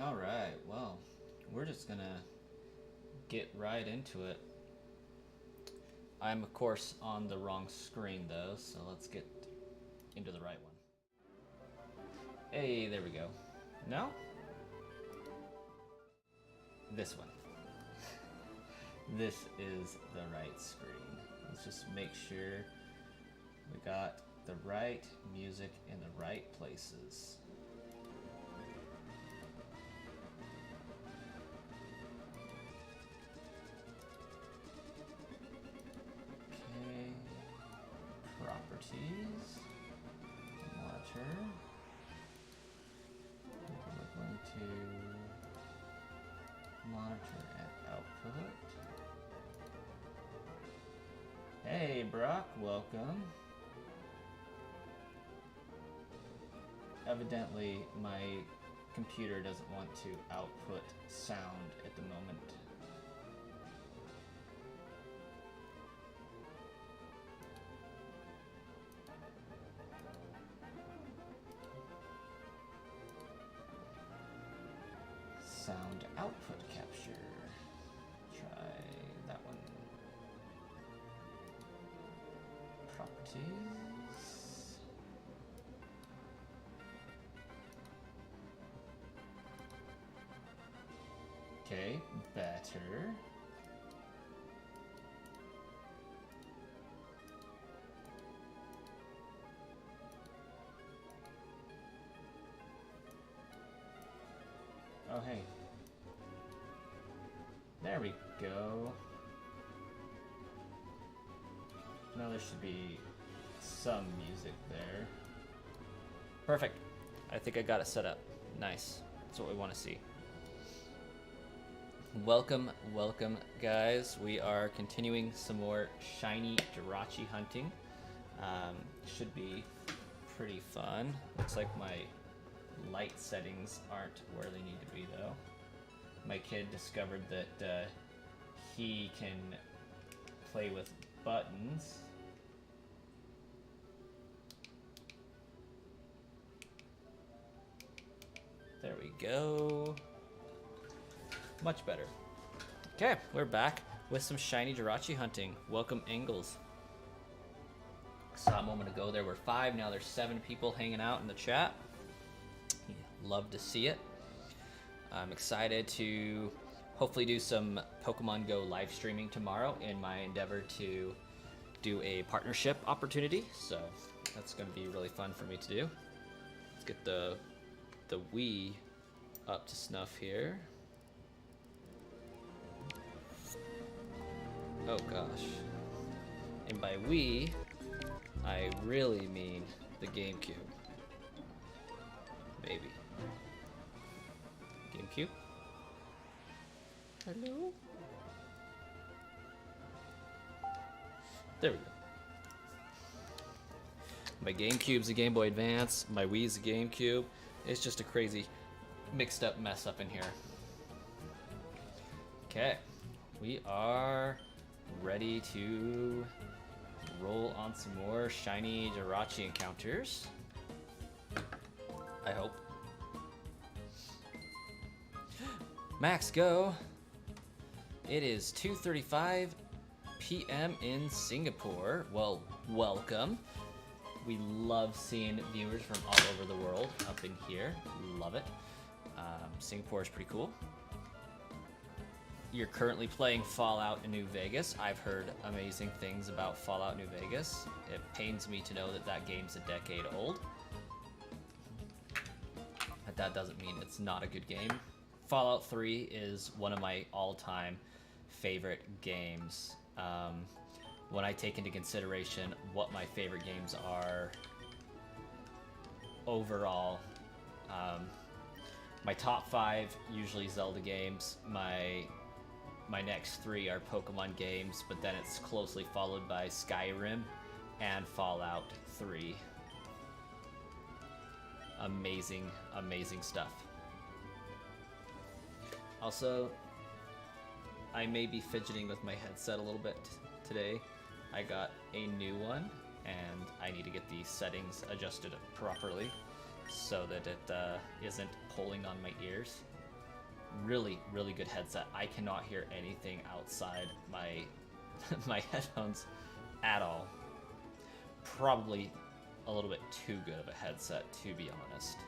Alright, well, we're just gonna get right into it. I'm, of course, on the wrong screen, though, so let's get into the right one. Hey, there we go. No? This one. This is the right screen. Let's just make sure we got the right music in the right places. Okay. Properties. Monitor. We're going to monitor and output. Hey Brock, welcome. Evidently my computer doesn't want to output sound at the moment. Sound output capture. Try that one. Properties. Okay, better. Oh, hey. There we go. Now there should be some music there. Perfect. I think I got it set up. Nice. That's what we want to see. Welcome, welcome, guys. We are continuing some more shiny Jirachi hunting. Should be pretty fun. Looks like my light settings aren't where they need to be, though. My kid discovered that he can play with buttons. There we go. Much better. Okay, we're back with some shiny Jirachi hunting. Welcome, Ingalls. Saw a moment ago there were 5, now there's 7 people hanging out in the chat. Love to see it. I'm excited to hopefully do some Pokemon Go live streaming tomorrow in my endeavor to do a partnership opportunity. So that's going to be really fun for me to do. Let's get the Wii up to snuff here. Oh gosh. And by Wii, I really mean the GameCube. Maybe. GameCube? Hello? There we go. My GameCube's a Game Boy Advance, my Wii's a GameCube. It's just a crazy mixed up mess up in here. Okay, we are ready to roll on some more shiny Jirachi encounters. I hope. Max, go. It is 2:35 p.m. in Singapore. Well, welcome. We love seeing viewers from all over the world up in here. Love it. Singapore is pretty cool. You're currently playing Fallout in New Vegas. I've heard amazing things about Fallout New Vegas. It pains me to know that that game's a decade old. But that doesn't mean it's not a good game. Fallout 3 is one of my all-time favorite games. When I take into consideration what my favorite games are overall, my top 5 usually Zelda games. My next 3 are Pokemon games, but then it's closely followed by Skyrim and Fallout 3. Amazing, amazing stuff. Also, I may be fidgeting with my headset a little bit today. I got a new one, and I need to get the settings adjusted properly so that it isn't pulling on my ears. really, really good headset. I cannot hear anything outside my my headphones at all. Probably a little bit too good of a headset, to be honest.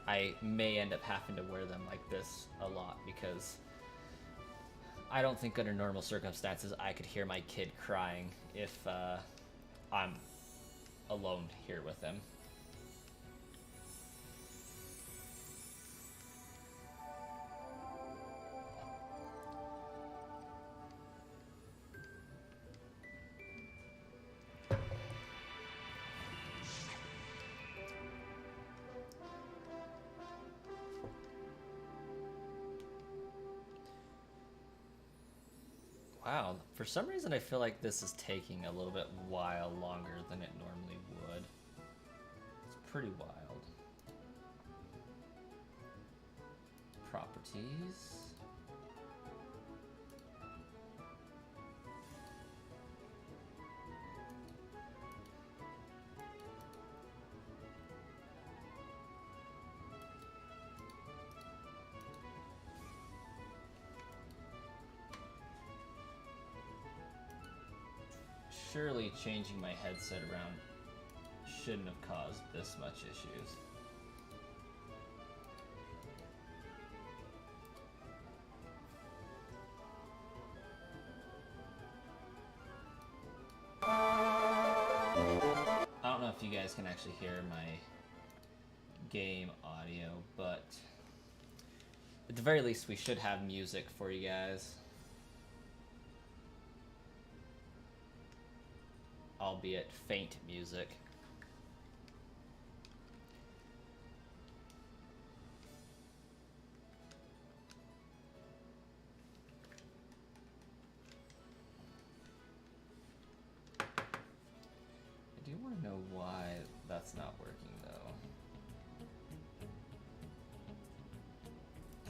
I may end up having to wear them like this a lot because I don't think under normal circumstances I could hear my kid crying if I'm alone here with him. Wow, for some reason I feel like this is taking a little bit while longer than it normally would. It's pretty wild. Properties. Surely changing my headset around shouldn't have caused this much issues. I don't know if you guys can actually hear my game audio, but at the very least we should have music for you guys. Albeit faint music. I do want to know why that's not working though.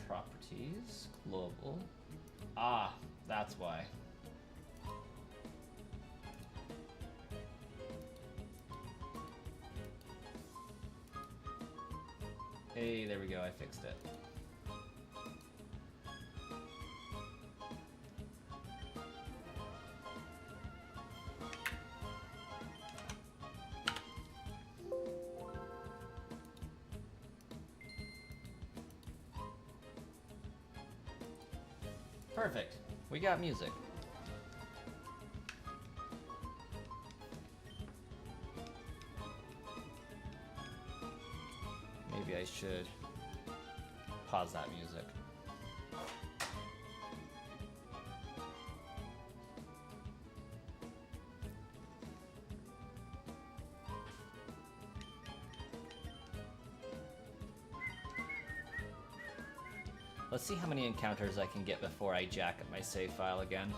Properties, global. Ah, that's why. Hey, there we go, I fixed it. Perfect. We got music. Maybe I should pause that music. Let's see how many encounters I can get before I jack up my save file again.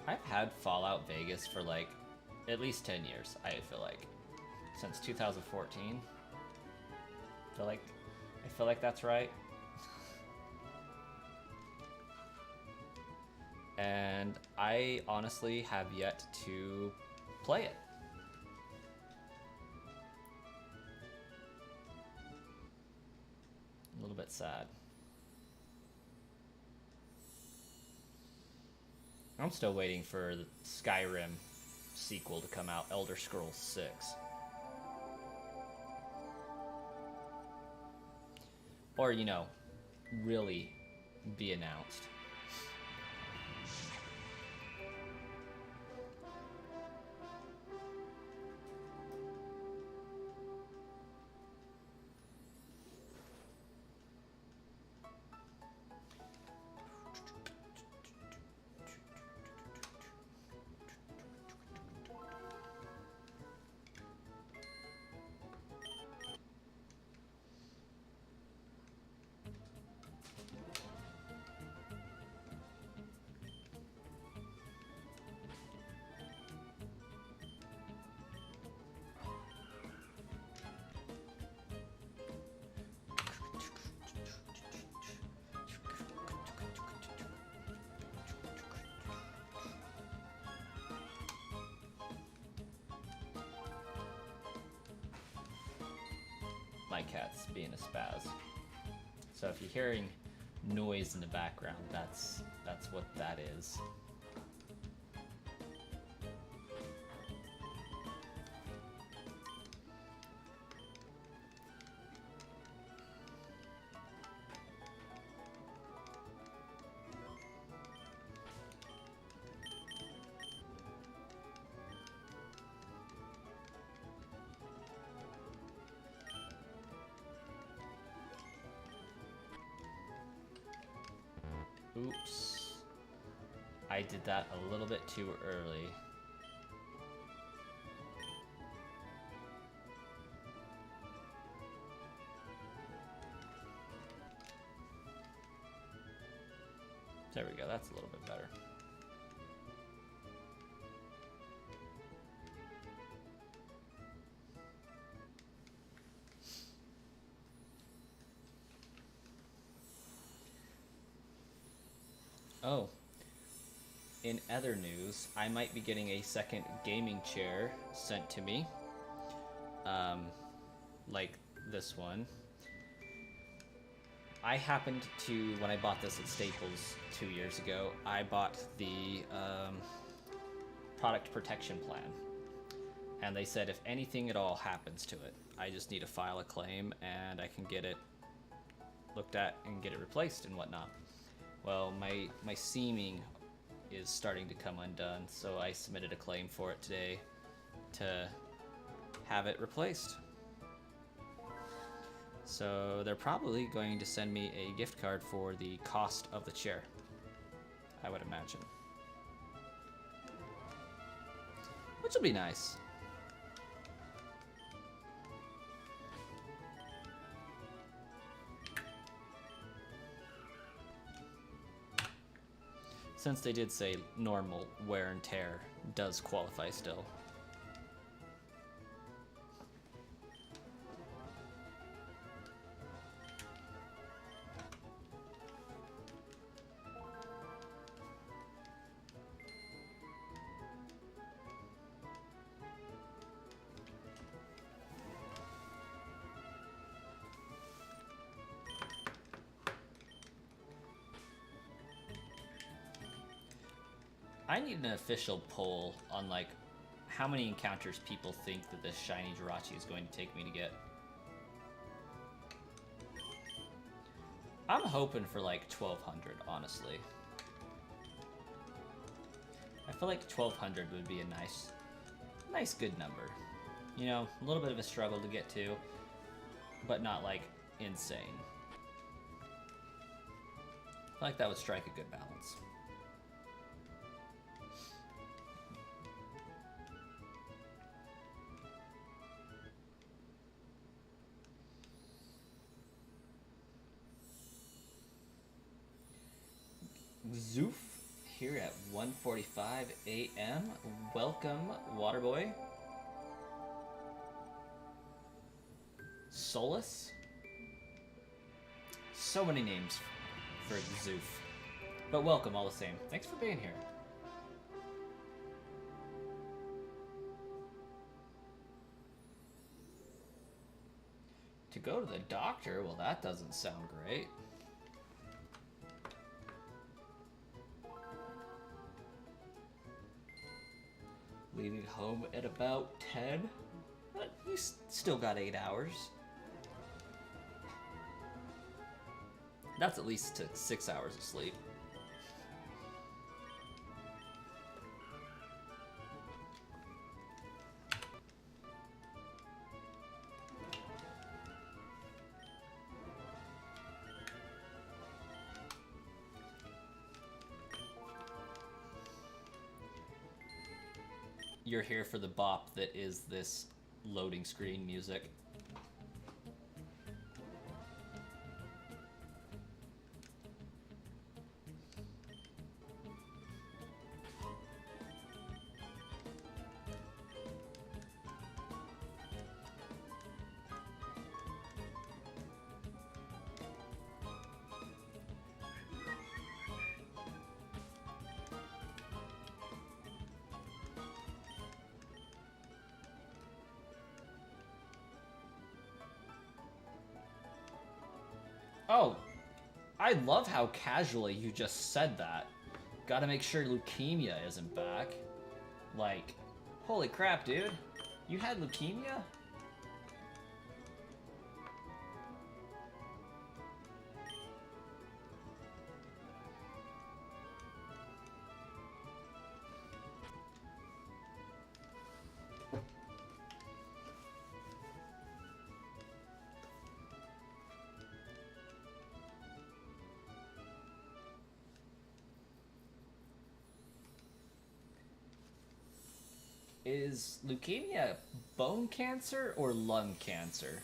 I've had Fallout Vegas for like at least 10 years, I feel like. Since 2014. I feel like that's right. And I honestly have yet to play it. A little bit sad. I'm still waiting for the Skyrim sequel to come out, Elder Scrolls 6. Or, you know, really be announced. cat's being a spaz. So if you're hearing noise in the background, that's what that is. Oops. I did that a little bit too early. There we go, that's a little bit better. Oh, in other news, I might be getting a second gaming chair sent to me, like this one. I happened to, when I bought this at Staples 2 years ago, I bought the product protection plan. And they said if anything at all happens to it, I just need to file a claim and I can get it looked at and get it replaced and whatnot. Well, my seaming is starting to come undone, so I submitted a claim for it today to have it replaced. So they're probably going to send me a gift card for the cost of the chair, I would imagine. Which will be nice. Since they did say normal wear and tear does qualify still. I need an official poll on like how many encounters people think that this shiny Jirachi is going to take me to get. I'm hoping for like 1,200, honestly. I feel like 1,200 would be a nice good number. You know, a little bit of a struggle to get to, but not like insane. I feel like that would strike a good balance. Zoof here at 1:45 a.m. Welcome, Waterboy. Solus. So many names for Zoof. But welcome all the same. Thanks for being here. To go to the doctor? Well, that doesn't sound great. Leaving home at about 10, but you still got 8 hours. That's at least 6 hours of sleep. You're here for the bop that is this loading screen music. Oh, I love how casually you just said that. Gotta make sure leukemia isn't back. Like, holy crap, dude. You had leukemia? Is leukemia bone cancer or lung cancer?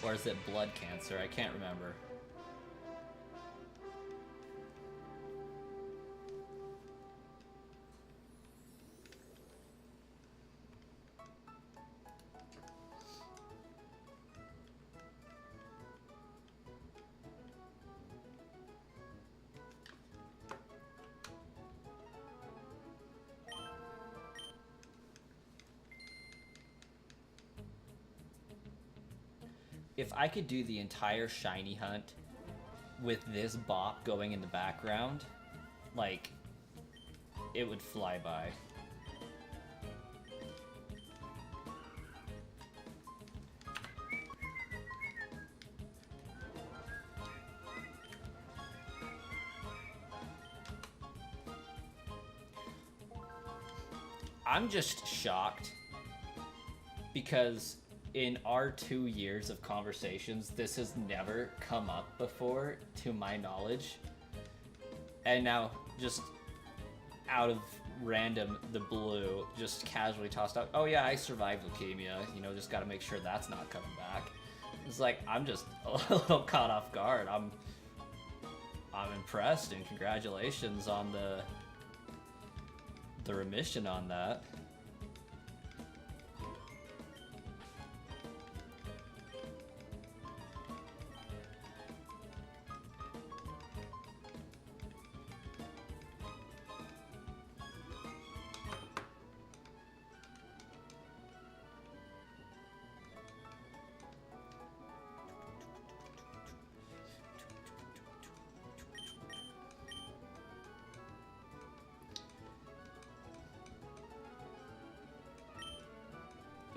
Or is it blood cancer? I can't remember. If I could do the entire shiny hunt with this bop going in the background, like, it would fly by. I'm just shocked because in our 2 years of conversations, this has never come up before, to my knowledge. And now, just out of the blue, just casually tossed out, oh yeah, I survived leukemia, you know, just gotta make sure that's not coming back. It's like, I'm just a little caught off guard. I'm impressed, and congratulations on the remission on that.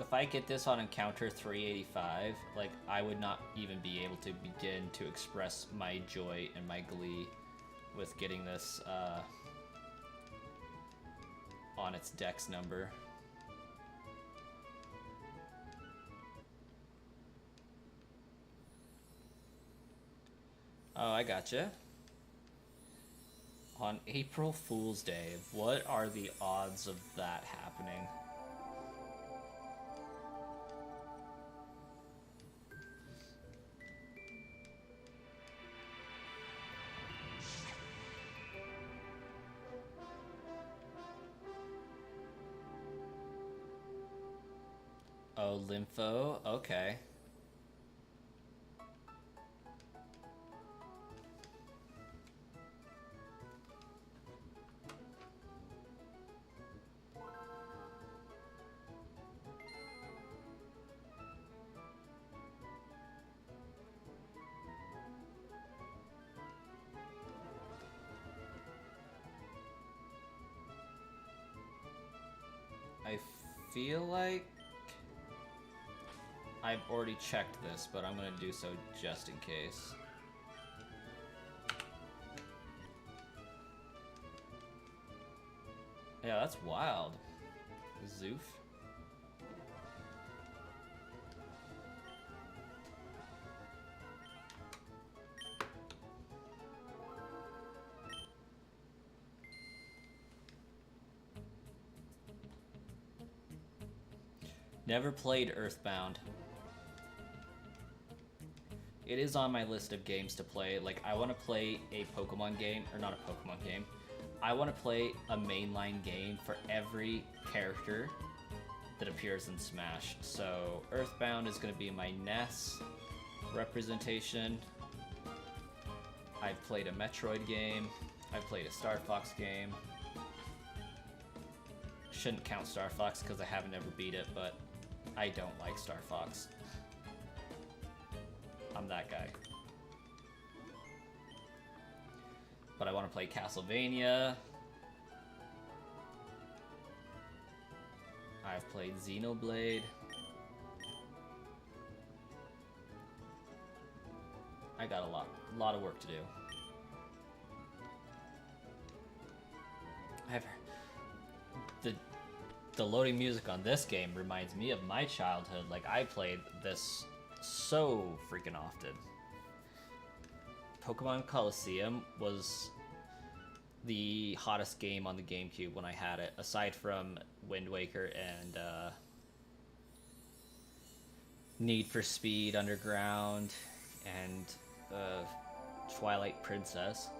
If I get this on encounter 385, like, I would not even be able to begin to express my joy and my glee with getting this on its dex number. Oh, I gotcha. On April Fool's Day, what are the odds of that happening? Oh, Lympho? Okay. I feel like I've already checked this, but I'm gonna do so just in case. Yeah, that's wild. Zoof. Never played Earthbound. It is on my list of games to play. Like, I want to play a Pokemon game, or not a Pokemon game. I want to play a mainline game for every character that appears in Smash. So Earthbound is going to be my NES representation. I've played a Metroid game. I played a Star Fox game. Shouldn't count Star Fox because I haven't ever beat it, but I don't like Star Fox. I'm that guy. But I want to play Castlevania. I've played Xenoblade. I got a lot of work to do. The loading music on this game reminds me of my childhood. Like, I played this so freaking often. Pokemon Coliseum was the hottest game on the GameCube when I had it, aside from Wind Waker and Need for Speed Underground and Twilight Princess.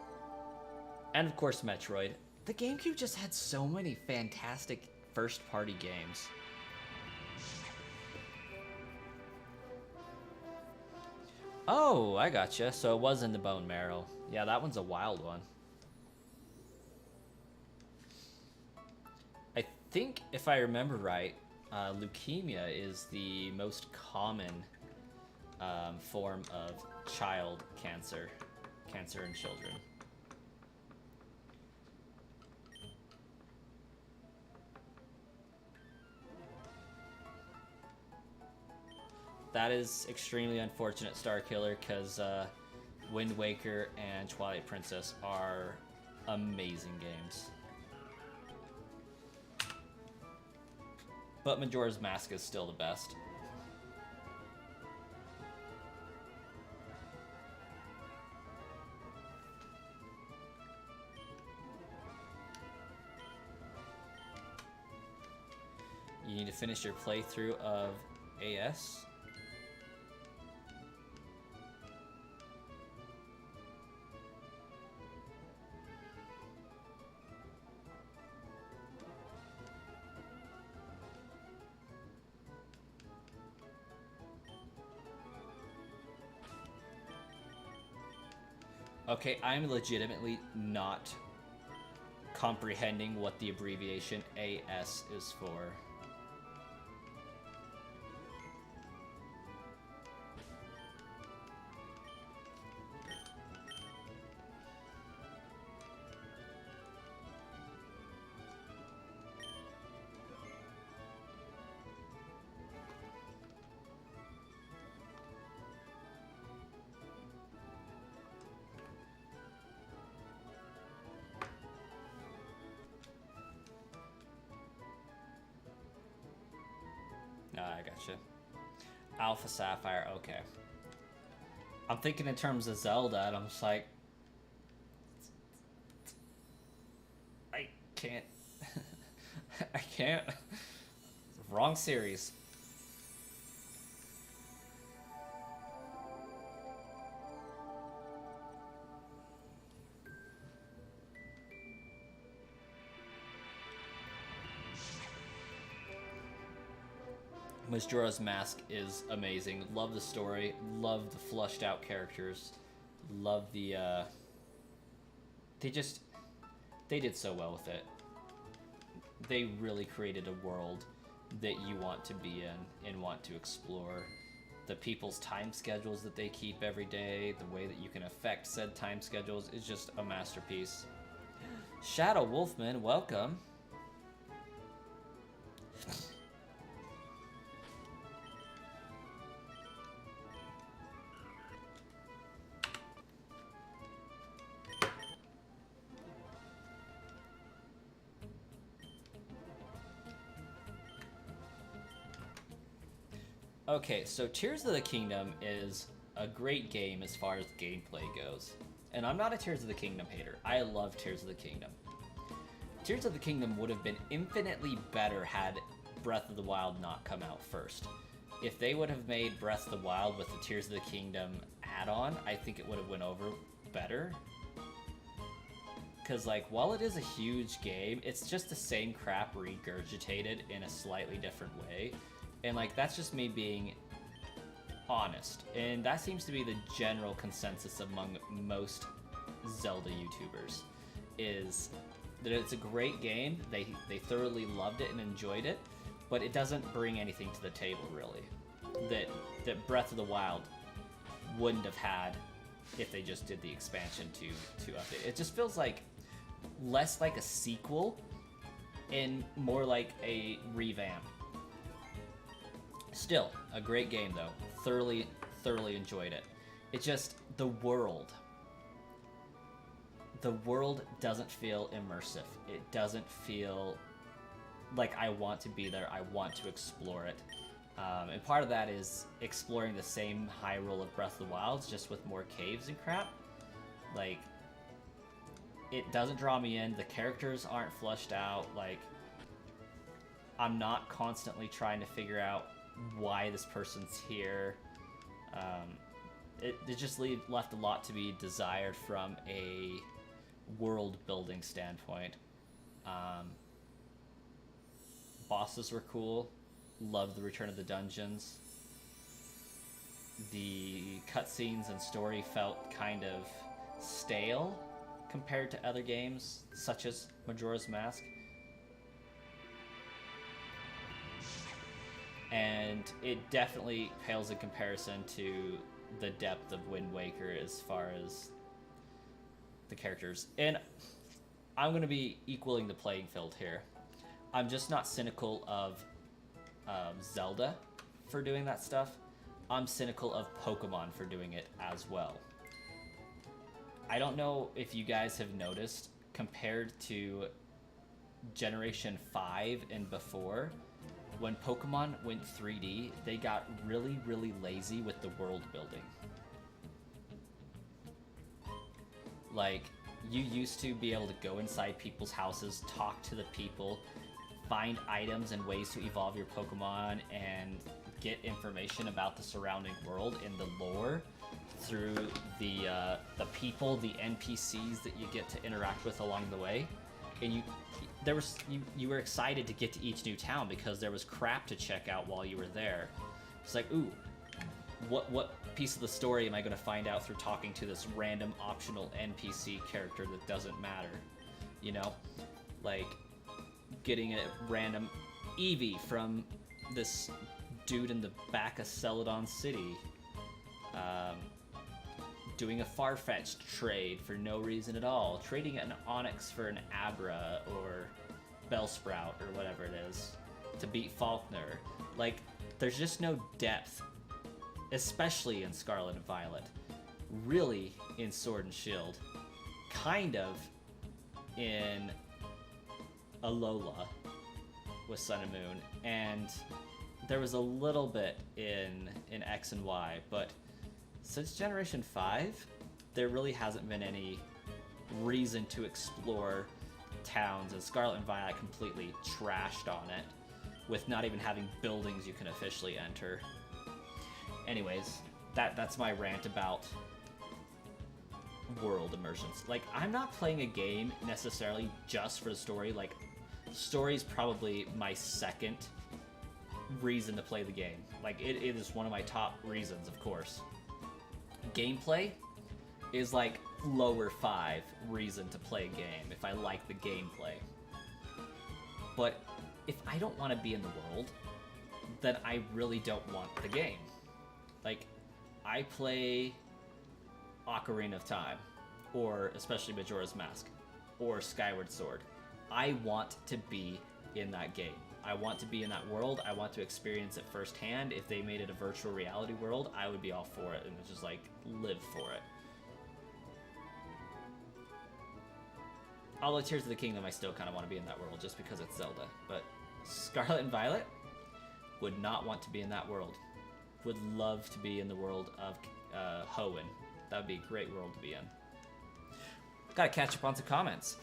And of course Metroid. The GameCube just had so many fantastic first-party games. Oh, I gotcha. So it was in the bone marrow. Yeah, that one's a wild one. I think, if I remember right, leukemia is the most common form of child cancer in children. That is extremely unfortunate, Starkiller, because Wind Waker and Twilight Princess are amazing games. But Majora's Mask is still the best. You need to finish your playthrough of AS. Okay, I'm legitimately not comprehending what the abbreviation AS is for. I gotcha. Alpha Sapphire, okay. I'm thinking in terms of Zelda, and I'm just like... I can't... I can't... Wrong series. Majora's Mask is amazing. Love the story. Love the flushed out characters. Love the, They did so well with it. They really created a world that you want to be in and want to explore. The people's time schedules that they keep every day, the way that you can affect said time schedules is just a masterpiece. Shadow Wolfman, welcome. Okay, so Tears of the Kingdom is a great game as far as gameplay goes. And I'm not a Tears of the Kingdom hater. I love Tears of the Kingdom. Tears of the Kingdom would have been infinitely better had Breath of the Wild not come out first. If they would have made Breath of the Wild with the Tears of the Kingdom add-on, I think it would have went over better. Because, like, while it is a huge game, it's just the same crap regurgitated in a slightly different way. And, like, that's just me being honest. And that seems to be the general consensus among most Zelda YouTubers. is that it's a great game. They thoroughly loved it and enjoyed it, but it doesn't bring anything to the table really. That Breath of the Wild wouldn't have had if they just did the expansion to update. It just feels like less like a sequel and more like a revamp. Still a great game though. Thoroughly enjoyed it. It just the world doesn't feel immersive. It doesn't feel like I want to be there. I want to explore it. And part of that is exploring the same Hyrule of Breath of the Wild, just with more caves and crap. Like, it doesn't draw me in. The characters aren't fleshed out. Like, I'm not constantly trying to figure out why this person's here. It just left a lot to be desired from a world-building standpoint. Bosses were cool. Loved the Return of the Dungeons. The cutscenes and story felt kind of stale compared to other games, such as Majora's Mask. And it definitely pales in comparison to the depth of Wind Waker as far as the characters. And I'm going to be equaling the playing field here. I'm just not cynical of Zelda for doing that stuff. I'm cynical of Pokemon for doing it as well. I don't know if you guys have noticed, compared to Generation 5 and before, when Pokemon went 3D, they got really lazy with the world building. Like, you used to be able to go inside people's houses, talk to the people, find items and ways to evolve your Pokemon, and get information about the surrounding world and the lore through the people, the NPCs that you get to interact with along the way. And you were excited to get to each new town because there was crap to check out while you were there. It's like, ooh, what piece of the story am I going to find out through talking to this random optional NPC character that doesn't matter? You know, like getting a random Eevee from this dude in the back of Celadon City. Doing a Farfetch'd trade for no reason at all. Trading an Onyx for an Abra or Bellsprout or whatever it is to beat Faulkner. Like, there's just no depth, especially in Scarlet and Violet. Really in Sword and Shield. Kind of in Alola with Sun and Moon. And there was a little bit in X and Y, but since Generation 5, there really hasn't been any reason to explore towns, and Scarlet and Violet completely trashed on it, with not even having buildings you can officially enter. Anyways, that's my rant about world immersions. Like, I'm not playing a game necessarily just for the story. Like, story's probably my second reason to play the game. Like, it is one of my top reasons, of course. Gameplay is like lower 5 reason to play a game if I like the gameplay. But if I don't want to be in the world, then I really don't want the game. Like, I play Ocarina of Time, or especially Majora's Mask, or Skyward Sword. I want to be in that game. I want to be in that world. I want to experience it firsthand. If they made it a virtual reality world, I would be all for it and just like live for it. Although Tears of the Kingdom, I still kind of want to be in that world just because it's Zelda. But Scarlet and Violet would not want to be in that world. Would love to be in the world of Hoenn. That would be a great world to be in. Gotta catch up on some comments.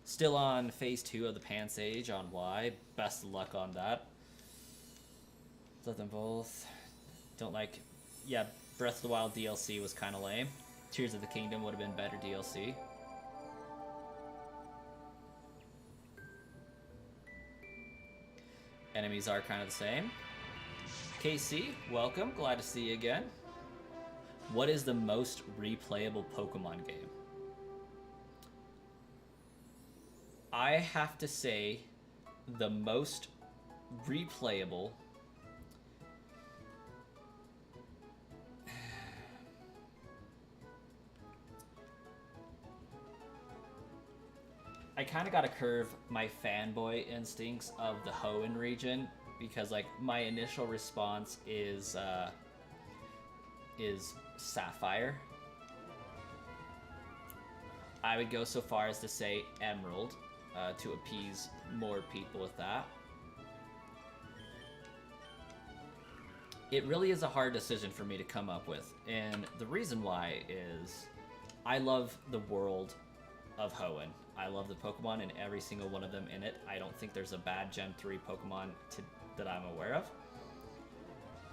Still on phase 2 of the Pants Age on Y. Best of luck on that. Love them both. Don't like... Yeah, Breath of the Wild DLC was kind of lame. Tears of the Kingdom would have been better DLC. Enemies are kind of the same. KC, welcome. Glad to see you again. What is the most replayable Pokemon game? I have to say the most replayable I kind of got to curve my fanboy instincts of the Hoenn region because like my initial response is Sapphire. I would go so far as to say Emerald to appease more people with that. It really is a hard decision for me to come up with, and the reason why is I love the world of Hoenn. I love the Pokemon and every single one of them in it. I don't think there's a bad Gen 3 Pokemon that I'm aware of.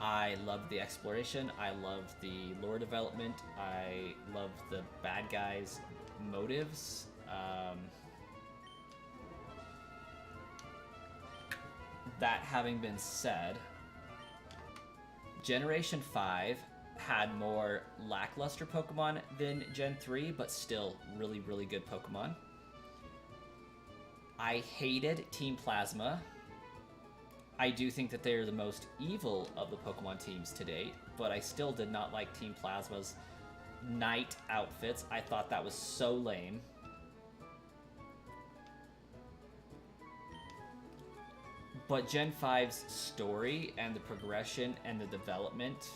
I love the exploration. I love the lore development. I love the bad guys' motives. That having been said, Generation 5 had more lackluster Pokemon than Gen 3, but still really, really good Pokemon. I hated Team Plasma. I do think that they're the most evil of the Pokemon teams to date, but I still did not like Team Plasma's night outfits. I thought that was so lame. But Gen 5's story and the progression and the development,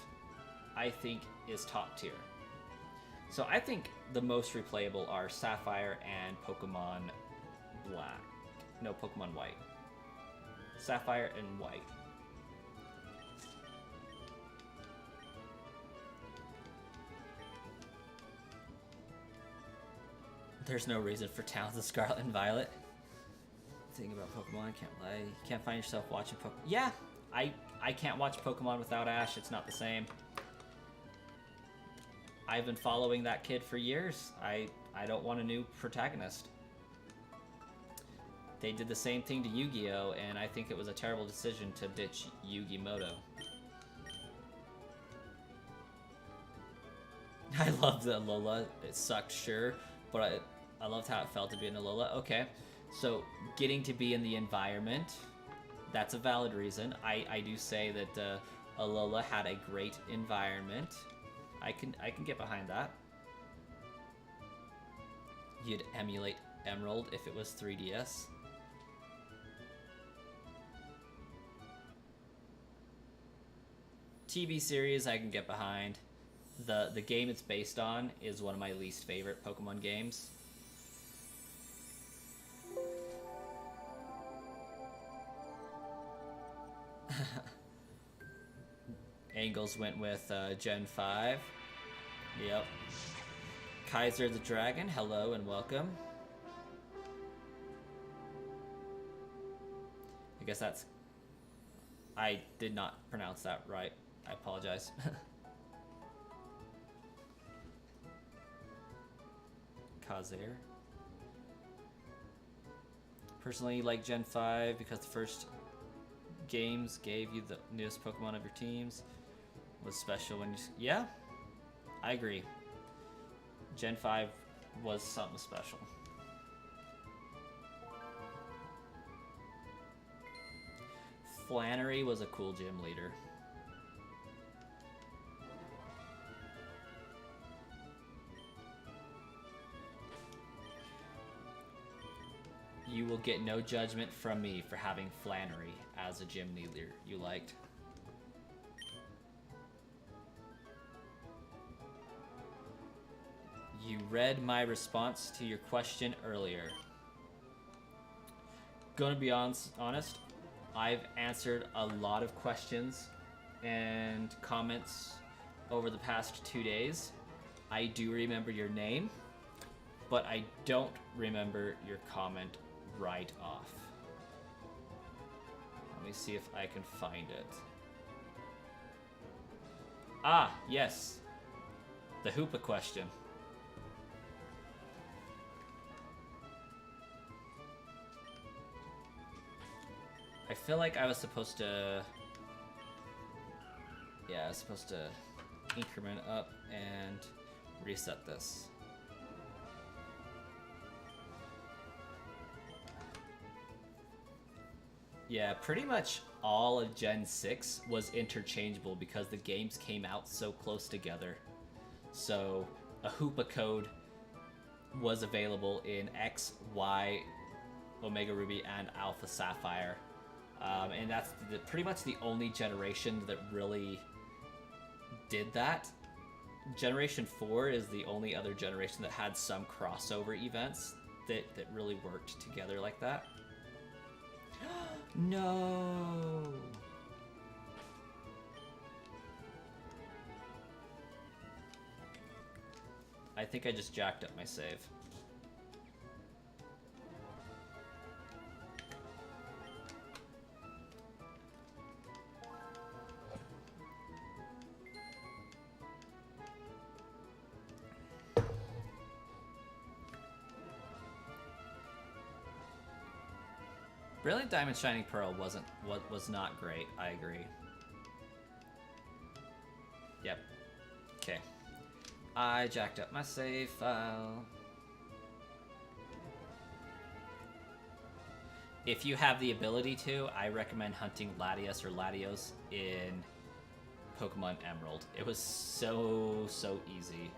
I think, is top tier. So I think the most replayable are Sapphire and Pokemon Black. No, Pokemon White. Sapphire and White. There's no reason for Towns of Scarlet and Violet. Thing about Pokemon, can't lie. You can't find yourself watching Pokemon. Yeah, I can't watch Pokemon without Ash. It's not the same. I've been following that kid for years. I don't want a new protagonist. They did the same thing to Yu-Gi-Oh, and I think it was a terrible decision to ditch Yu-Gi-Moto. I loved the Alola. It sucked, sure, but I loved how it felt to be in Alola. Okay, so getting to be in the environment, that's a valid reason. I do say that Alola had a great environment. I can get behind that. You'd emulate Emerald if it was 3DS. TV series I can get behind. The game it's based on is one of my least favorite Pokemon games. Angles went with Gen 5. Yep. Kaiser the Dragon, hello and welcome. I guess that's... I did not pronounce that right. I apologize. Kazair. Personally, like Gen 5 because the first games gave you the newest Pokemon of your teams. Was special when you... Yeah, I agree. Gen 5 was something special. Flannery was a cool gym leader. You will get no judgment from me for having Flannery as a gym leader you liked. You read my response to your question earlier. Gonna be honest, I've answered a lot of questions and comments over the past 2 days. I do remember your name, but I don't remember your comment right off. Let me see if I can find it. Ah, yes. The Hoopa question. I feel like I was supposed to... Yeah, I was supposed to increment up and reset this. Yeah, pretty much all of Gen 6 was interchangeable because the games came out so close together. So a Hoopa code was available in X, Y, Omega Ruby, and Alpha Sapphire. And that's pretty much the only generation that really did that. Generation 4 is the only other generation that had some crossover events that really worked together like that. No! I think I just jacked up my save. Brilliant Diamond Shining Pearl was not great. I agree. Yep. Okay. I jacked up my save file. If you have the ability to, I recommend hunting Latios or Latios in Pokemon Emerald. It was so easy.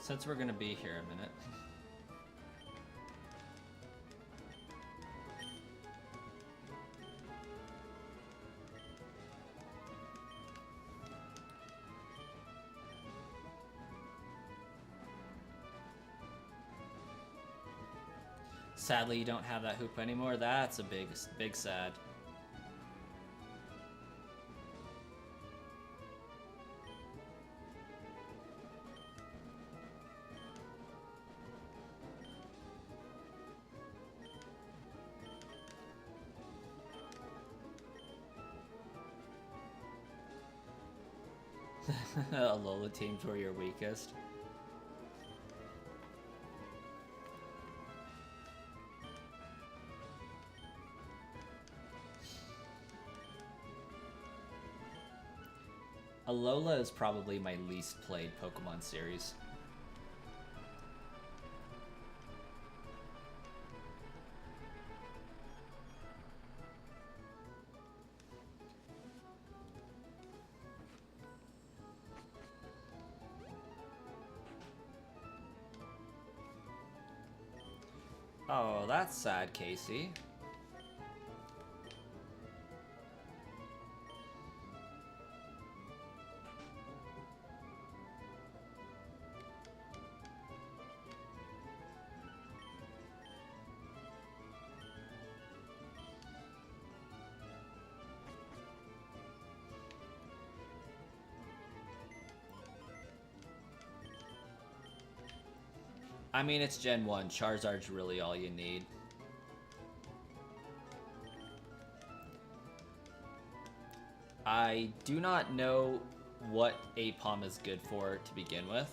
Since we're gonna be here a minute. Sadly, you don't have that hoop anymore. That's a big sad. Alola teams were your weakest. Alola is probably my least played Pokemon series. Oh, that's sad, Casey. I mean, it's Gen 1. Charizard's really all you need. I do not know what Apom is good for to begin with.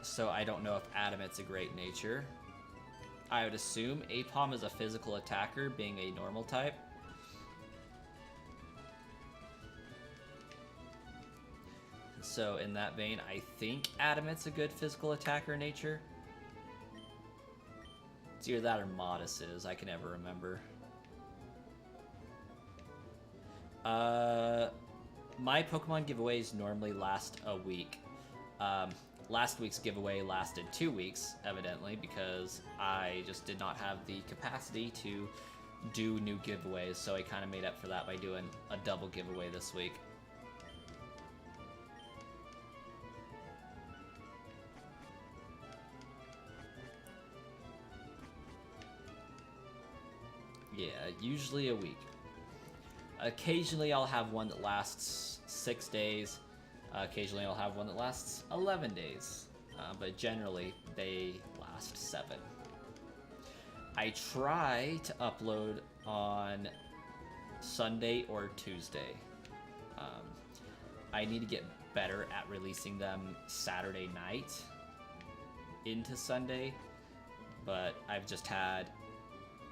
So I don't know if Adamit's a great nature. I would assume Apom is a physical attacker, being a normal type. So in that vein, I think Adamit's a good physical attacker nature. It's either that or Modest is. I can never remember. My Pokemon giveaways normally last a week. Last week's giveaway lasted 2 weeks, evidently, because I just did not have the capacity to do new giveaways, so I kind of made up for that by doing a double giveaway this week. Yeah, usually a week. Occasionally I'll have one that lasts 6 days. Occasionally I'll have one that lasts 11 days. but generally they last 7. I try to upload on Sunday or Tuesday. I need to get better at releasing them Saturday night into Sunday, but I've just had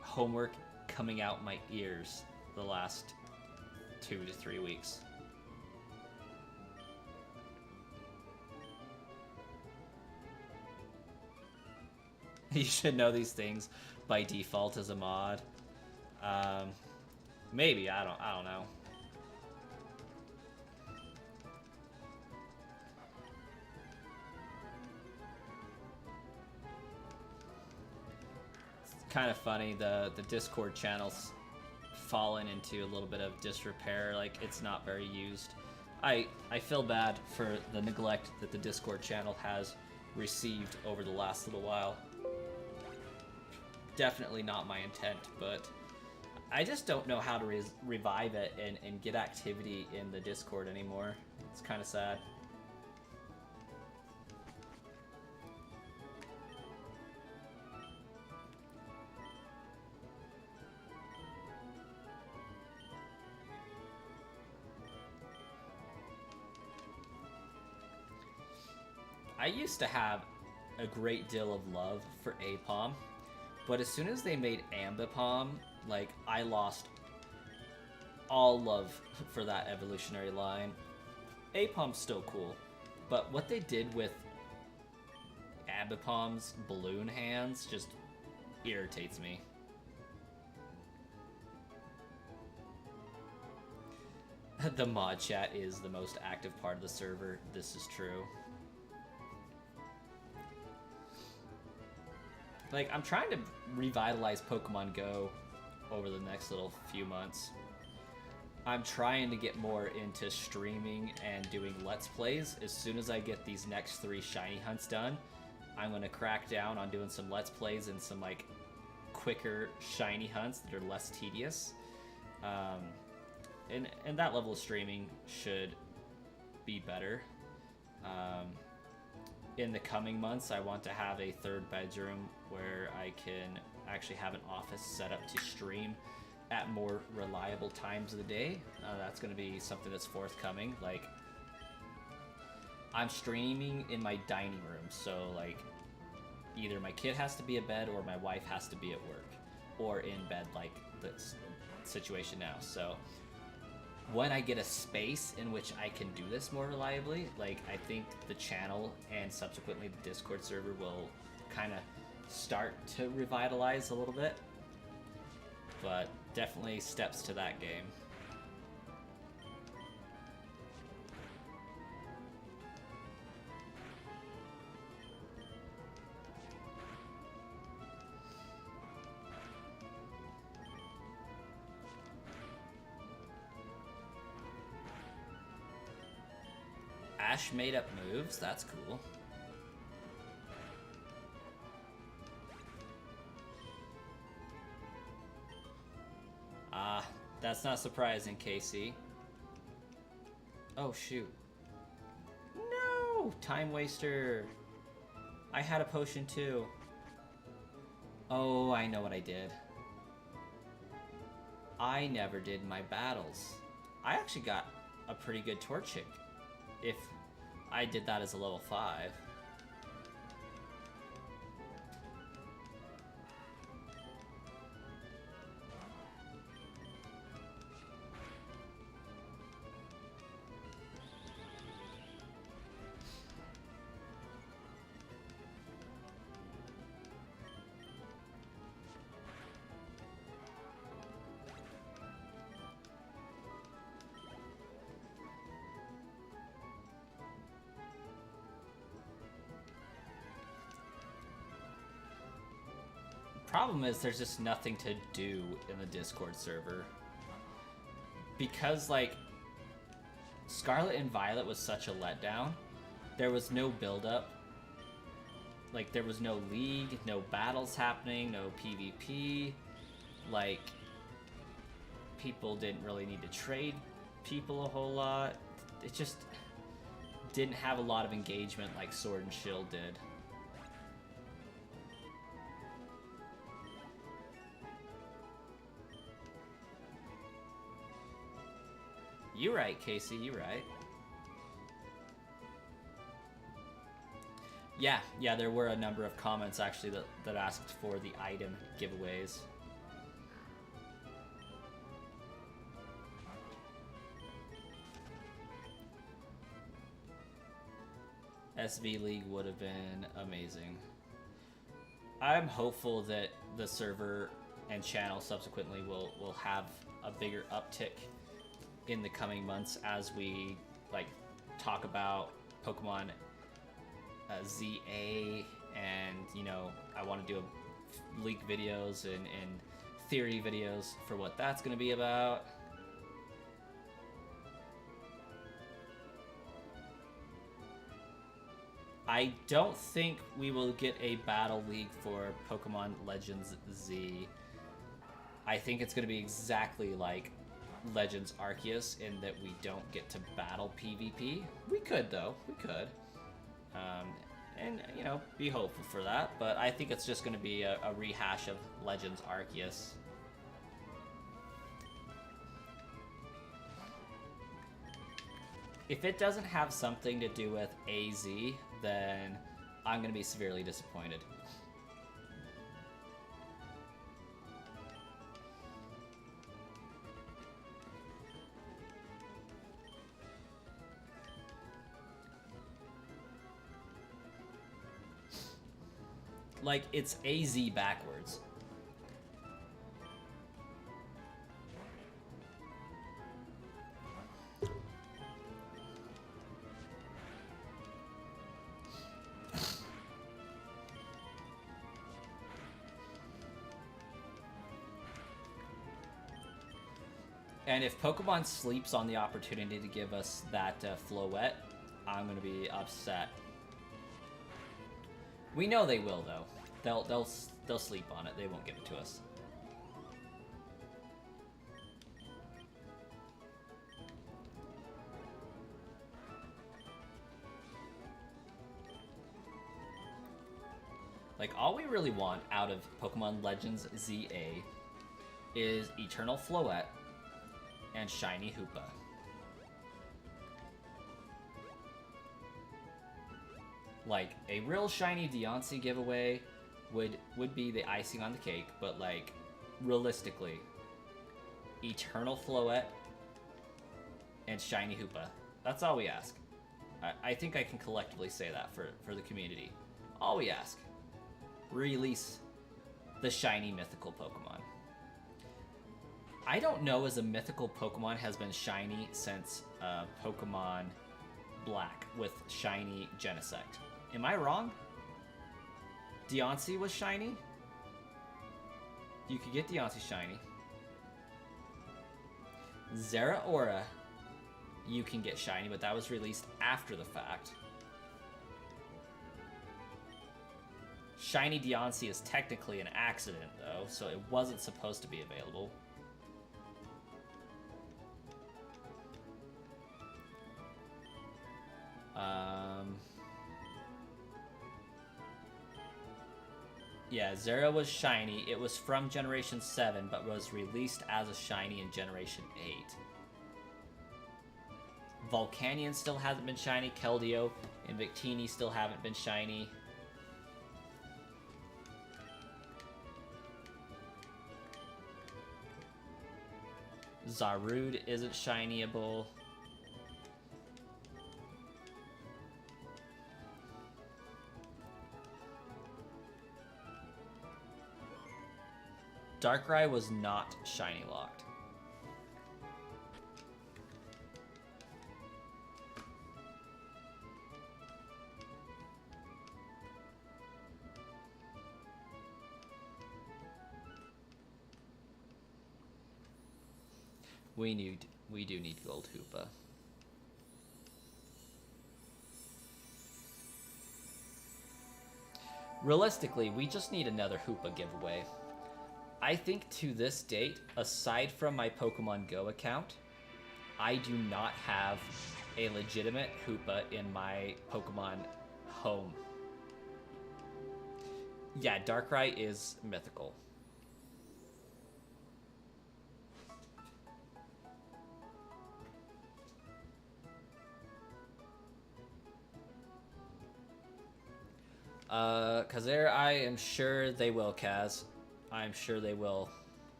homework coming out my ears the last 2 to 3 weeks. You should know these things by default as a mod. Maybe, I don't know. Kind of funny, the Discord channel's fallen into a little bit of disrepair. Like, it's not very used. I feel bad for the neglect that the Discord channel has received over the last little while. Definitely not my intent, but I just don't know how to revive it and get activity in the Discord anymore. It's kind of sad. I used to have a great deal of love for Apom, but as soon as they made Ambipom, like, I lost all love for that evolutionary line. Apom's still cool, but what they did with Ambipom's balloon hands just irritates me. The mod chat is the most active part of the server. This is true. Like, I'm trying to revitalize Pokemon Go over the next little few months. I'm trying to get more into streaming and doing Let's Plays. As soon as I get these next 3 shiny hunts done, I'm going to crack down on doing some Let's Plays and some, like, quicker shiny hunts that are less tedious. And that level of streaming should be better. In the coming months, I want to have a 3rd bedroom where I can actually have an office set up to stream at more reliable times of the day. That's going to be something that's forthcoming. Like, I'm streaming in my dining room, so, like, either my kid has to be at bed or my wife has to be at work or in bed, like the situation now. So when I get a space in which I can do this more reliably, like, I think the channel and subsequently the Discord server will kind of start to revitalize a little bit. But definitely steps to that game. Ash made up moves? That's cool. That's not surprising, Casey. Oh, shoot. No! Time waster. I had a potion too. Oh, I know what I did. I never did my battles. I actually got a pretty good Torchic if I did that as a level 5. Problem is, there's just nothing to do in the Discord server. Because, like, Scarlet and Violet was such a letdown, there was no build-up. Like, there was no league, no battles happening, no PvP. Like, people didn't really need to trade people a whole lot. It just didn't have a lot of engagement like Sword and Shield did. You're right, Casey, you're right. Yeah, there were a number of comments actually that asked for the item giveaways. SV League would have been amazing. I'm hopeful that the server and channel subsequently will have a bigger uptick in the coming months as we like talk about Pokemon ZA, and you know, I want to do leak videos and theory videos for what that's going to be about. I don't think we will get a battle league for Pokemon Legends Z. I think it's going to be exactly like Legends Arceus in that we don't get to battle PvP. We could though, we could. And you know, be hopeful for that, but I think it's just going to be a rehash of Legends Arceus. If it doesn't have something to do with AZ, then I'm going to be severely disappointed. Like, it's AZ backwards. And if Pokemon sleeps on the opportunity to give us that Floette, I'm going to be upset. We know they will, though. They'll sleep on it. They won't give it to us. Like, all we really want out of Pokemon Legends ZA is Eternal Floette and Shiny Hoopa. Like, a real shiny Deontay giveaway would be the icing on the cake, but like, realistically, Eternal Floette and Shiny Hoopa. That's all we ask. I think I can collectively say that for the community. All we ask. Release the shiny mythical Pokemon. I don't know as a mythical Pokemon has been shiny since Pokemon Black with shiny Genesect. Am I wrong? Deontay was shiny? You could get Deontay shiny. Zeraora, you can get shiny, but that was released after the fact. Shiny Deontay is technically an accident, though, so it wasn't supposed to be available. Yeah, Zera was shiny. It was from Generation 7, but was released as a shiny in Generation 8. Volcanion still hasn't been shiny. Keldeo and Victini still haven't been shiny. Zarude isn't shinyable. Darkrai was not shiny locked. We do need Gold Hoopa. Realistically, we just need another Hoopa giveaway. I think to this date, aside from my Pokemon Go account, I do not have a legitimate Hoopa in my Pokemon home. Yeah, Darkrai is mythical. Kazir, I am sure they will, Kaz. I'm sure they will.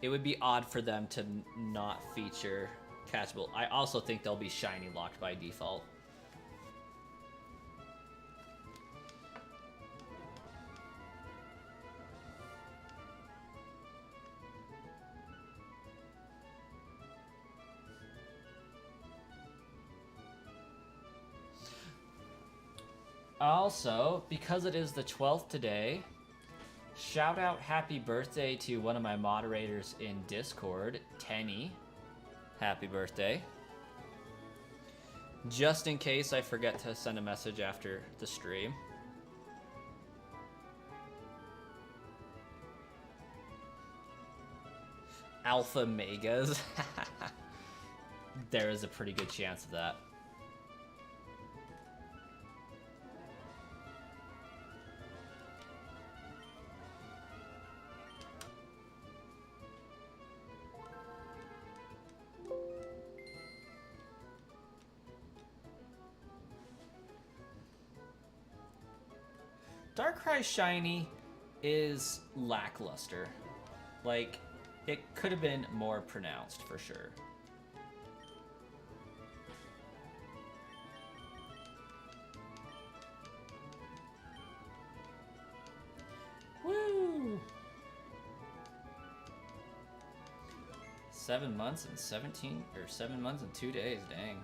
It would be odd for them to not feature catchable. I also think they'll be shiny locked by default. Also, because it is the 12th today, shout out happy birthday to one of my moderators in Discord, Tenny. Happy birthday. Just in case I forget to send a message after the stream. Alpha Megas. There is a pretty good chance of that. Darkrai Shiny is lackluster. Like, it could have been more pronounced for sure. Woo! 7 months and 7 months and 2 days, dang.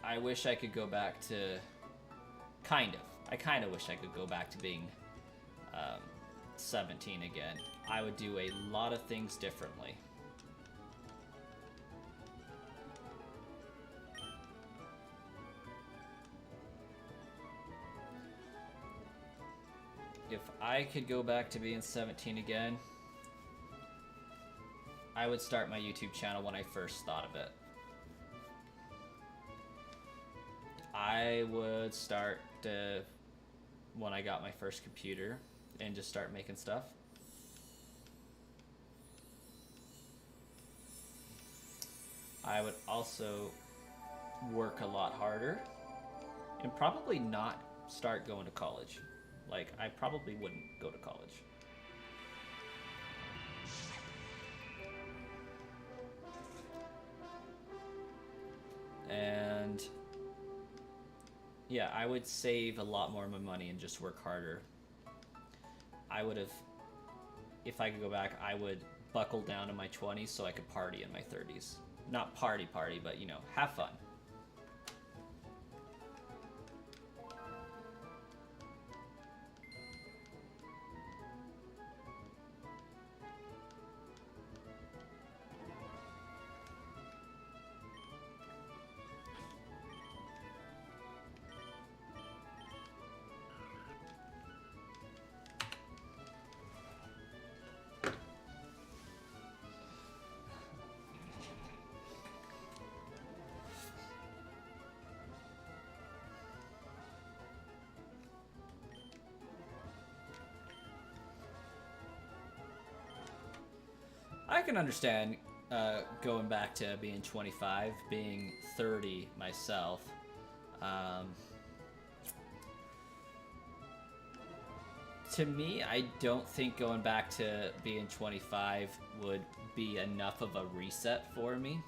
I wish I could go back to... I kind of wish I could go back to being 17 again. I would do a lot of things differently. If I could go back to being 17 again, I would start my YouTube channel when I first thought of it. I would start when I got my first computer and just start making stuff. I would also work a lot harder and probably not start going to college. Like, I probably wouldn't go to college. And yeah, I would save a lot more of my money and just work harder. I would have, if I could go back, I would buckle down in my 20s so I could party in my 30s. Not party, but, you know, have fun. I can understand going back to being 25, being 30 myself. To me, I don't think going back to being 25 would be enough of a reset for me.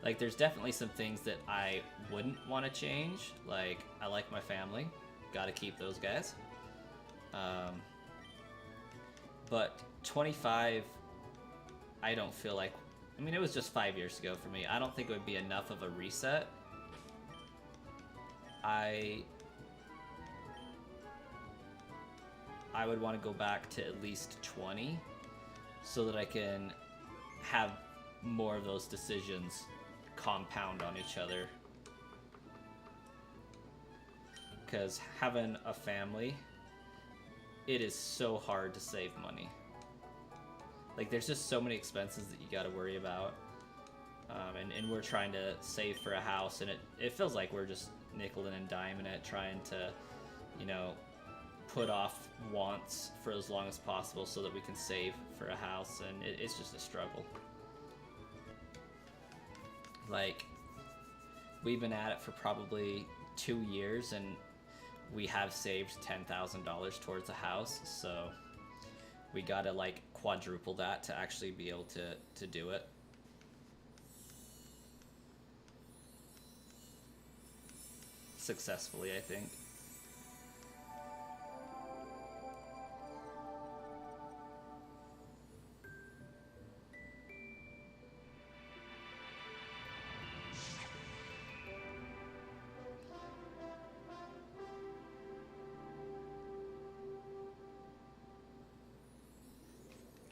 Like, there's definitely some things that I wouldn't want to change. Like, I like my family. Gotta keep those guys. But 25, I don't feel like... I mean, it was just 5 years ago for me. I don't think it would be enough of a reset. I would want to go back to at least 20 so that I can have more of those decisions compound on each other. Because having a family, it is so hard to save money. Like, there's just so many expenses that you gotta worry about. And we're trying to save for a house, and it feels like we're just nickel-ing and diming it, trying to, you know, put off wants for as long as possible so that we can save for a house, and it's just a struggle. Like, we've been at it for probably 2 years, and we have saved $10,000 towards a house, so we gotta, like, quadruple that to actually be able to do it. Successfully, I think.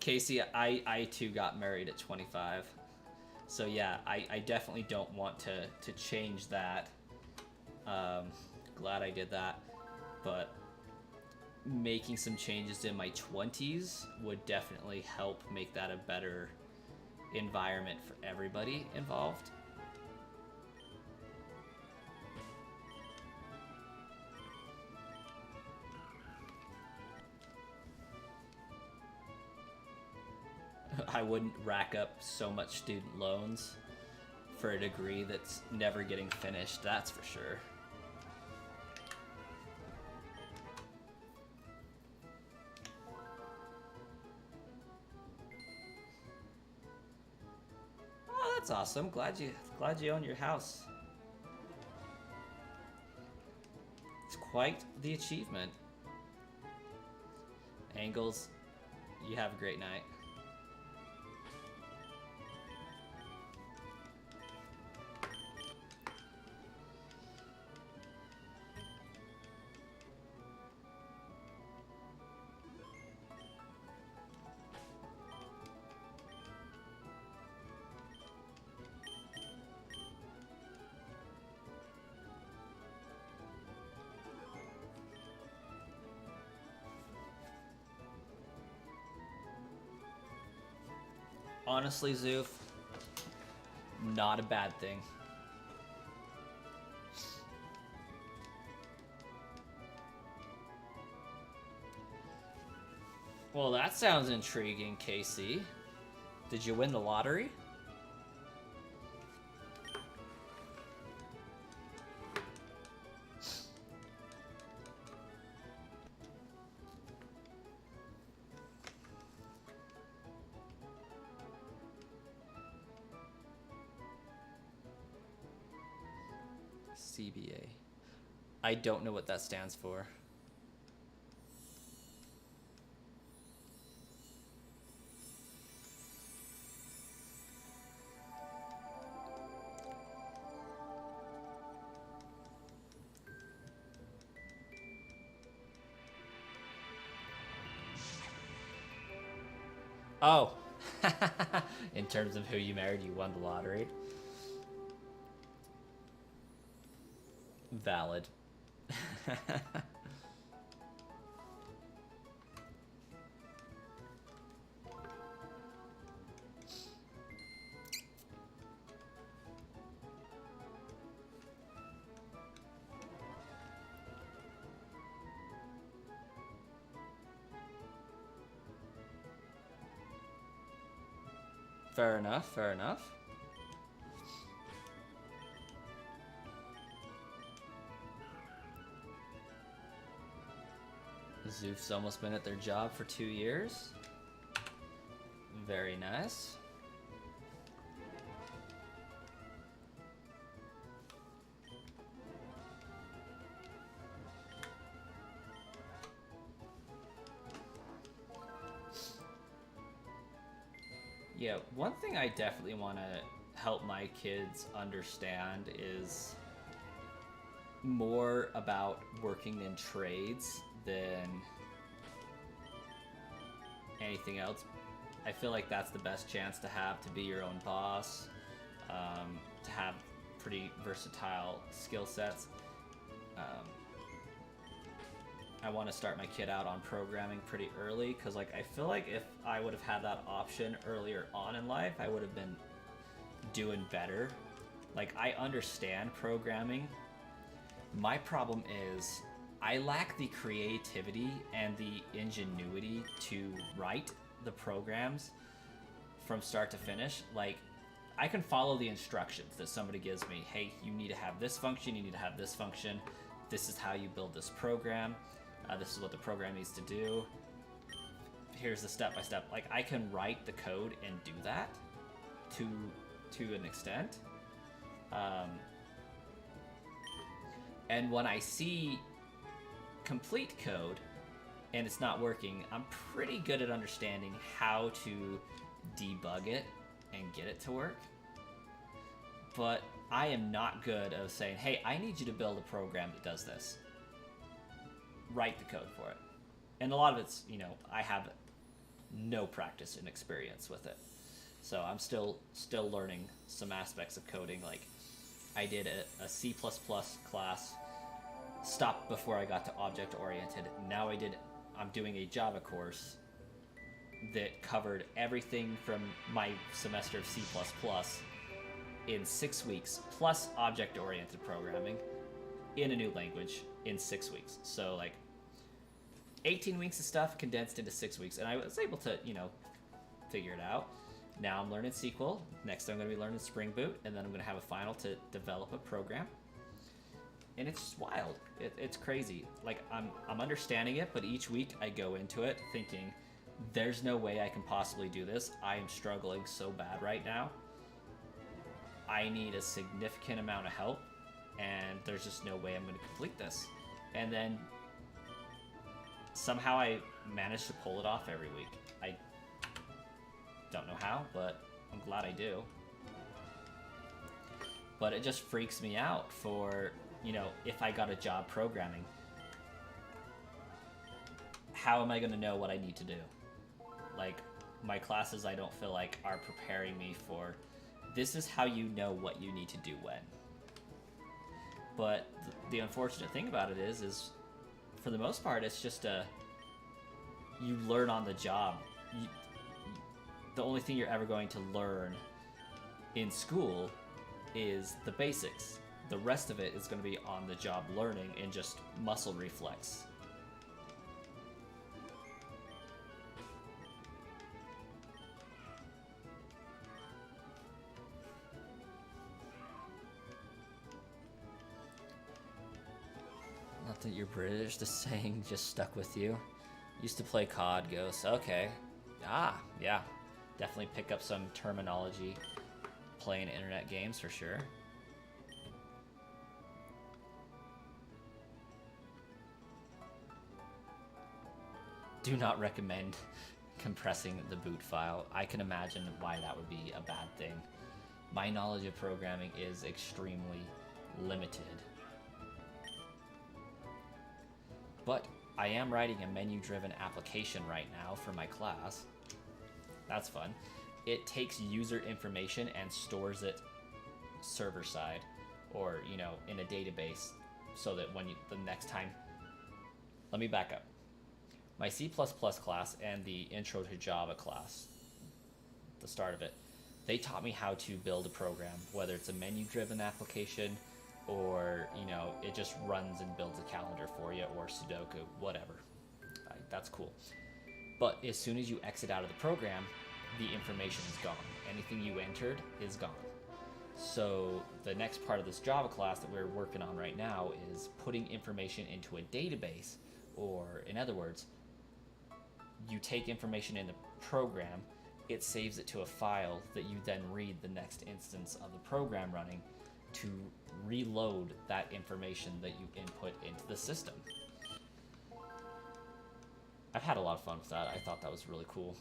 Casey, I too got married at 25. So yeah, I definitely don't want to change that. Glad I did that. But making some changes in my 20s would definitely help make that a better environment for everybody involved. I wouldn't rack up so much student loans for a degree that's never getting finished, that's for sure. Oh, that's awesome. Glad you own your house. It's quite the achievement. Angles, you have a great night. Honestly, Zoof, not a bad thing. Well, that sounds intriguing, Casey. Did you win the lottery? CBA. I don't know what that stands for. Oh. In terms of who you married, you won the lottery. Valid. Fair enough, fair enough. Zoof's almost been at their job for 2 years. Very nice. Yeah, one thing I definitely want to help my kids understand is more about working in trades than anything else, I feel like that's the best chance to have to be your own boss, to have pretty versatile skill sets. I want to start my kid out on programming pretty early, because like I feel like if I would have had that option earlier on in life, I would have been doing better. Like, I understand programming. My problem is I lack the creativity and the ingenuity to write the programs from start to finish. Like, I can follow the instructions that somebody gives me. Hey, you need to have this function, you need to have this function. This is how you build this program. This is what the program needs to do. Here's the step-by-step. Like, I can write the code and do that to an extent. And when I see complete code and it's not working, I'm pretty good at understanding how to debug it and get it to work. But I am not good at saying, hey, I need you to build a program that does this. Write the code for it. And a lot of it's, you know, I have no practice and experience with it. So I'm still learning some aspects of coding. Like, I did a C++ class, stopped before I got to object-oriented. Now I'm doing a Java course that covered everything from my semester of C++ in 6 weeks, plus object-oriented programming in a new language in 6 weeks. So, like, 18 weeks of stuff condensed into 6 weeks, and I was able to, you know, figure it out. Now I'm learning SQL. Next I'm going to be learning Spring Boot, and then I'm going to have a final to develop a program. And it's just wild. It's crazy. Like, I'm understanding it, but each week I go into it thinking, there's no way I can possibly do this. I am struggling so bad right now. I need a significant amount of help, and there's just no way I'm going to complete this. And then somehow I manage to pull it off every week. I don't know how, but I'm glad I do. But it just freaks me out for, you know, if I got a job programming, how am I going to know what I need to do? Like, my classes, I don't feel like are preparing me for, this is how you know what you need to do when. But the unfortunate thing about it is for the most part, it's just you learn on the job. The only thing you're ever going to learn in school is the basics. The rest of it is going to be on the job learning and just muscle reflex. Not that you're British, the saying just stuck with you. Used to play COD, Ghost. Okay. Ah, yeah. Definitely pick up some terminology playing internet games for sure. Do not recommend compressing the boot file. I can imagine why that would be a bad thing. My knowledge of programming is extremely limited. But I am writing a menu-driven application right now for my class. That's fun. It takes user information and stores it server-side, or, you know, in a database, so that when the next time... Let me back up. My C++ class and the Intro to Java class, the start of it, they taught me how to build a program, whether it's a menu-driven application, or, you know, it just runs and builds a calendar for you, or Sudoku, whatever. That's cool. But as soon as you exit out of the program, the information is gone. Anything you entered is gone. So the next part of this Java class that we're working on right now is putting information into a database, or in other words, you take information in the program, it saves it to a file that you then read the next instance of the program running to reload that information that you input into the system. I've had a lot of fun with that. I thought that was really cool.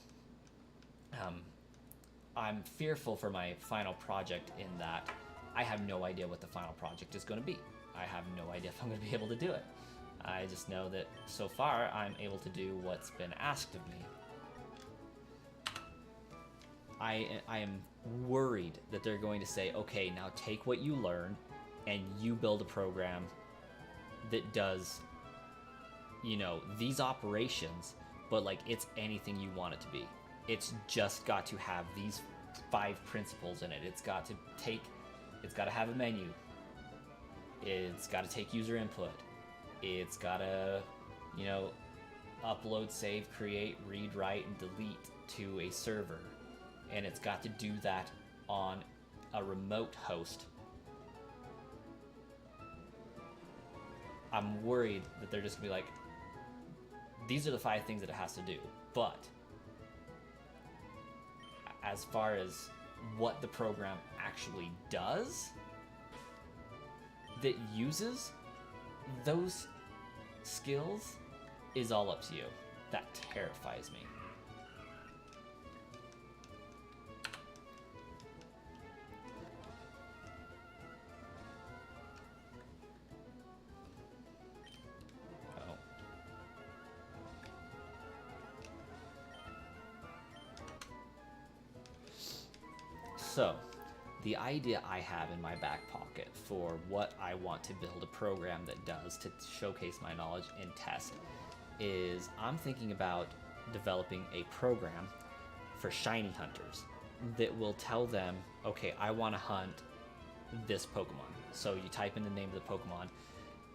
I'm fearful for my final project in that I have no idea what the final project is going to be. I have no idea if I'm going to be able to do it. I just know that so far I'm able to do what's been asked of me. I am worried that they're going to say, okay, now take what you learned and you build a program that does, you know, these operations, but like it's anything you want it to be. It's just got to have these 5 principles in it. It's got to have a menu. It's got to take user input. It's got to, you know, upload, save, create, read, write, and delete to a server. And it's got to do that on a remote host. I'm worried that they're just going to be like, these are the 5 things that it has to do. But as far as what the program actually does that uses those skills is all up to you. That terrifies me. Oh. So, the idea I have in my back pocket for what I want to build a program that does to showcase my knowledge in test is I'm thinking about developing a program for shiny hunters that will tell them, okay, I want to hunt this Pokemon. So you type in the name of the Pokemon,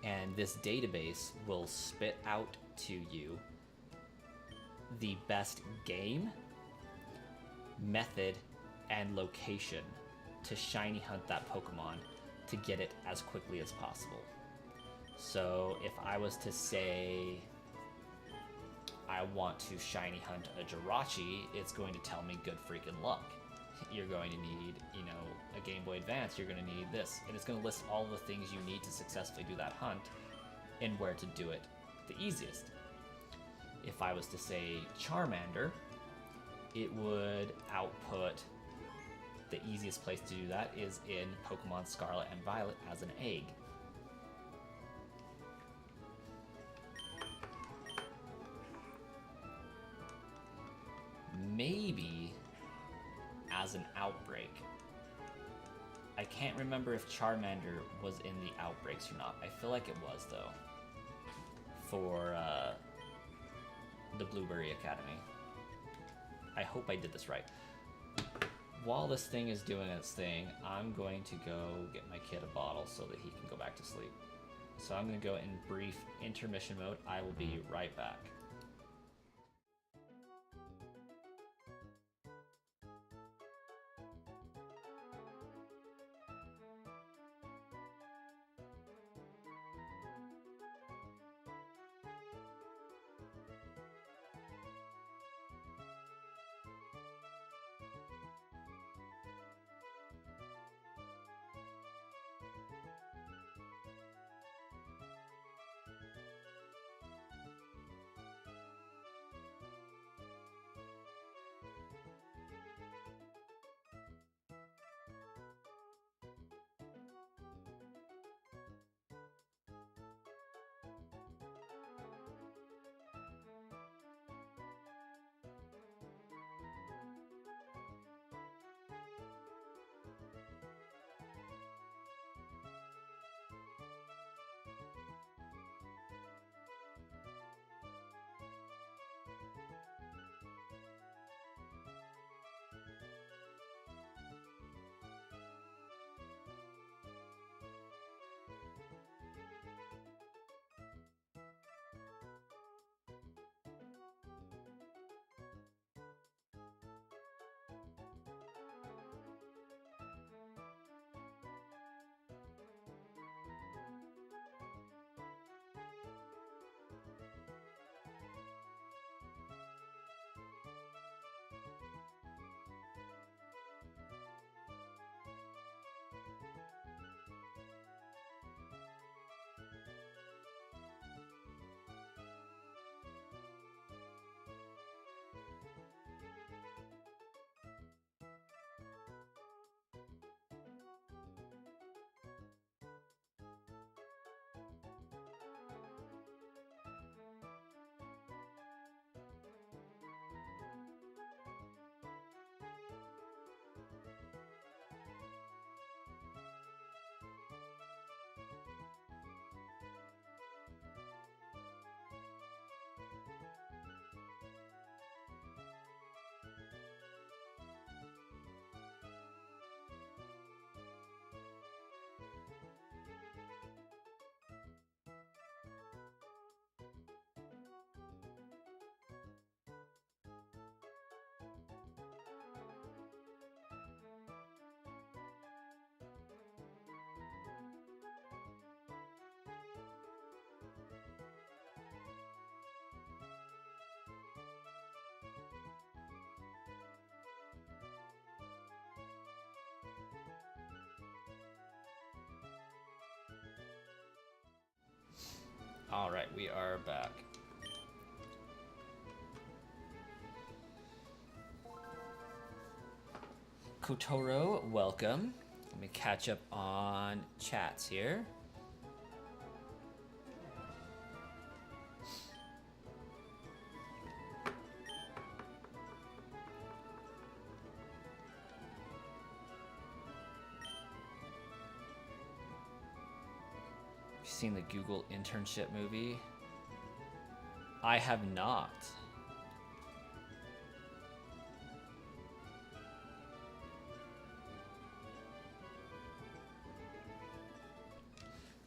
and this database will spit out to you the best game, method, and location to shiny hunt that Pokemon to get it as quickly as possible. So if I was to say I want to shiny hunt a Jirachi, it's going to tell me good freaking luck. You're going to need, you know, a Game Boy Advance, you're going to need this. And it's going to list all the things you need to successfully do that hunt and where to do it the easiest. If I was to say Charmander, it would output the easiest place to do that is in Pokemon Scarlet and Violet as an egg. Maybe as an outbreak. I can't remember if Charmander was in the outbreaks or not. I feel like it was, though, for the Blueberry Academy. I hope I did this right. While this thing is doing its thing, I'm going to go get my kid a bottle so that he can go back to sleep. So I'm going to go in brief intermission mode. I will be right back. we are back. Kotoro, welcome. Let me catch up on chats here. Seen the Google internship movie? I have not.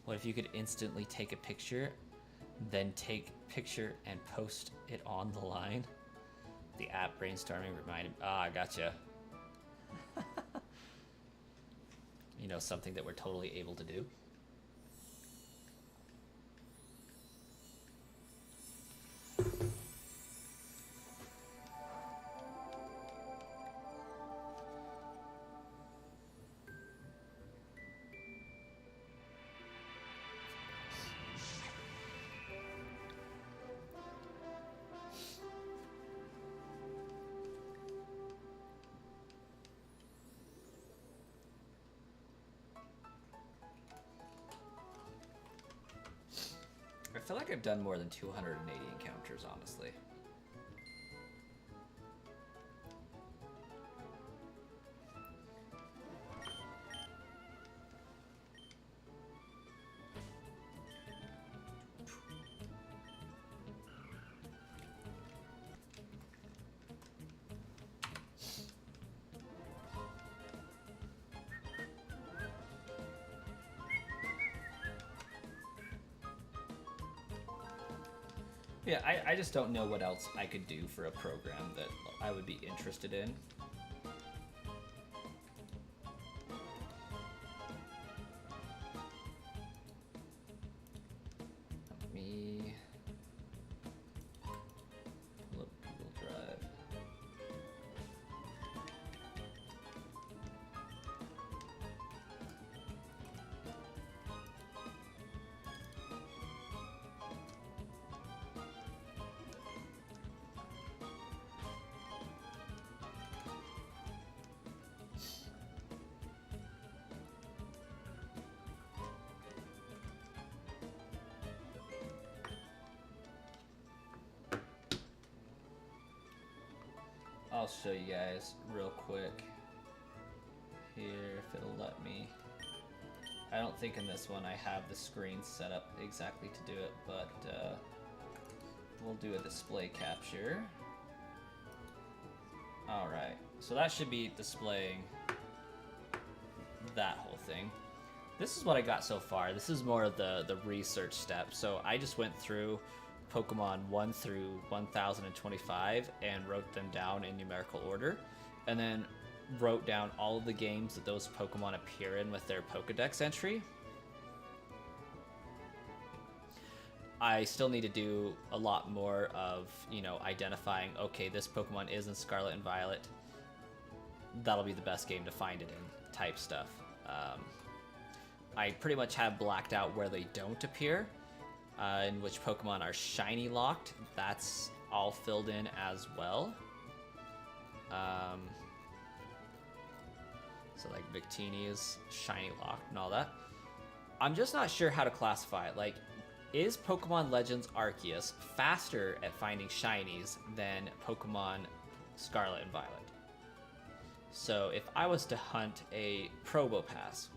What if you could instantly take a picture, then take picture and post it on the line? The app brainstorming reminded. Ah, I gotcha. You know, something that we're totally able to do. I feel like I've done more than 280 encounters, honestly. Yeah, I just don't know what else I could do for a program that I would be interested in. Let me pull up Google Drive. I'll show you guys real quick here if it'll let me. I don't think in this one I have the screen set up exactly to do it, but we'll do a display capture. Alright, so that should be displaying that whole thing. This is what I got so far. This is more of the research step. So I just went through Pokemon 1 through 1025 and wrote them down in numerical order, and then wrote down all of the games that those Pokemon appear in with their Pokedex entry. I still need to do a lot more of, you know, identifying, okay, this Pokemon is in Scarlet and Violet. That'll be the best game to find it in, type stuff. I pretty much have blacked out where they don't appear. In which Pokemon are shiny locked. That's all filled in as well. So like Victini is shiny locked and all that. I'm just not sure how to classify it. Like, is Pokemon Legends Arceus faster at finding shinies than Pokemon Scarlet and Violet? So if I was to hunt a Probopass,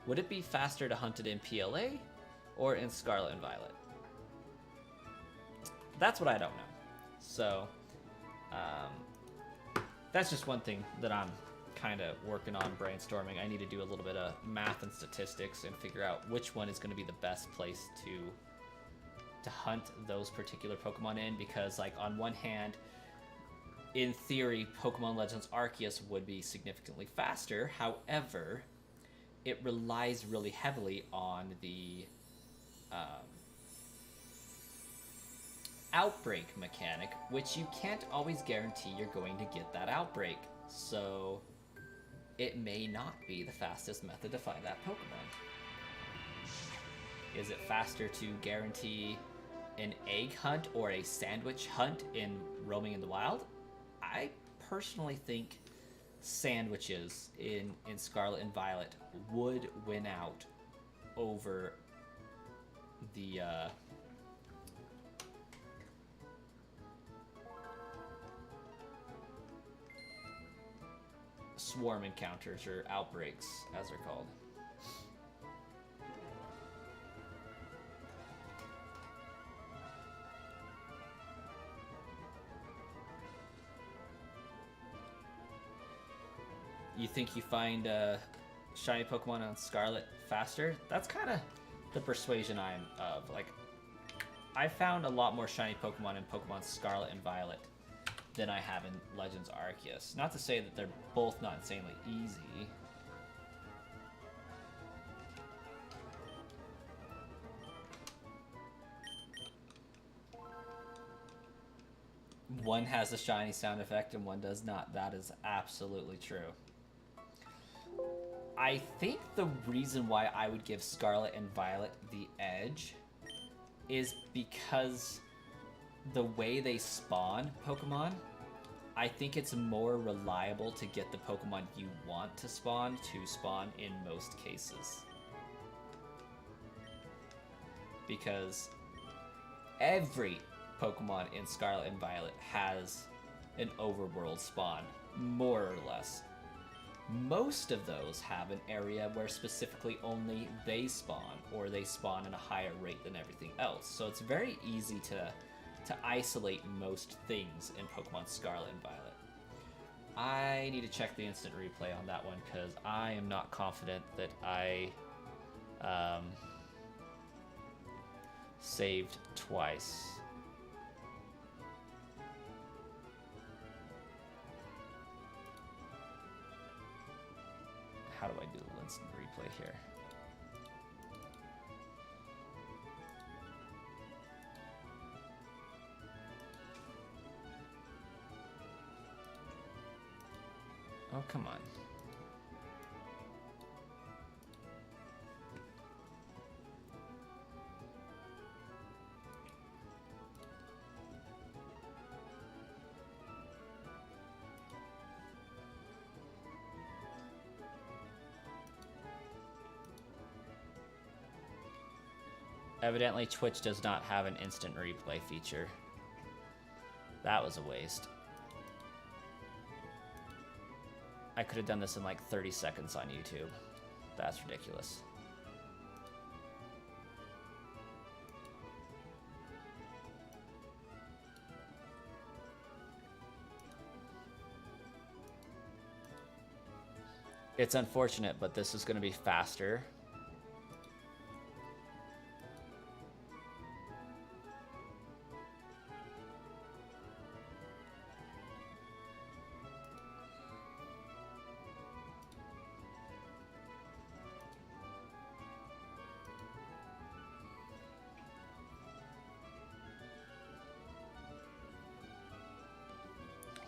would it be faster to hunt it in PLA or in Scarlet and Violet? That's what I don't know. So, that's just one thing that I'm kind of working on brainstorming. I need to do a little bit of math and statistics and figure out which one is going to be the best place to hunt those particular Pokemon in, because, like, on one hand, in theory, Pokemon Legends Arceus would be significantly faster. However, it relies really heavily on the outbreak mechanic, which you can't always guarantee you're going to get that outbreak. So it may not be the fastest method to find that Pokemon. Is it faster to guarantee an egg hunt or a sandwich hunt in roaming in the wild, I personally think sandwiches in Scarlet and Violet would win out over the swarm encounters, or outbreaks as they're called. You think you find shiny Pokemon on Scarlet faster? That's kind of the persuasion I'm of. Like, I found a lot more shiny Pokemon in Pokemon Scarlet and Violet than I have in Legends Arceus. Not to say that they're both not insanely easy. One has a shiny sound effect and one does not. That is absolutely true. I think the reason why I would give Scarlet and Violet the edge is because the way they spawn Pokemon, I think it's more reliable to get the Pokemon you want to spawn in most cases. Because every Pokemon in Scarlet and Violet has an overworld spawn, more or less. Most of those have an area where specifically only they spawn, or they spawn at a higher rate than everything else. So it's very easy to isolate most things in Pokemon Scarlet and Violet. I need to check the instant replay on that one, because I am not confident that I saved twice. How do I do the instant replay here? Oh, come on. Evidently, Twitch does not have an instant replay feature. That was a waste. I could have done this in like 30 seconds on YouTube. That's ridiculous. It's unfortunate, but this is going to be faster.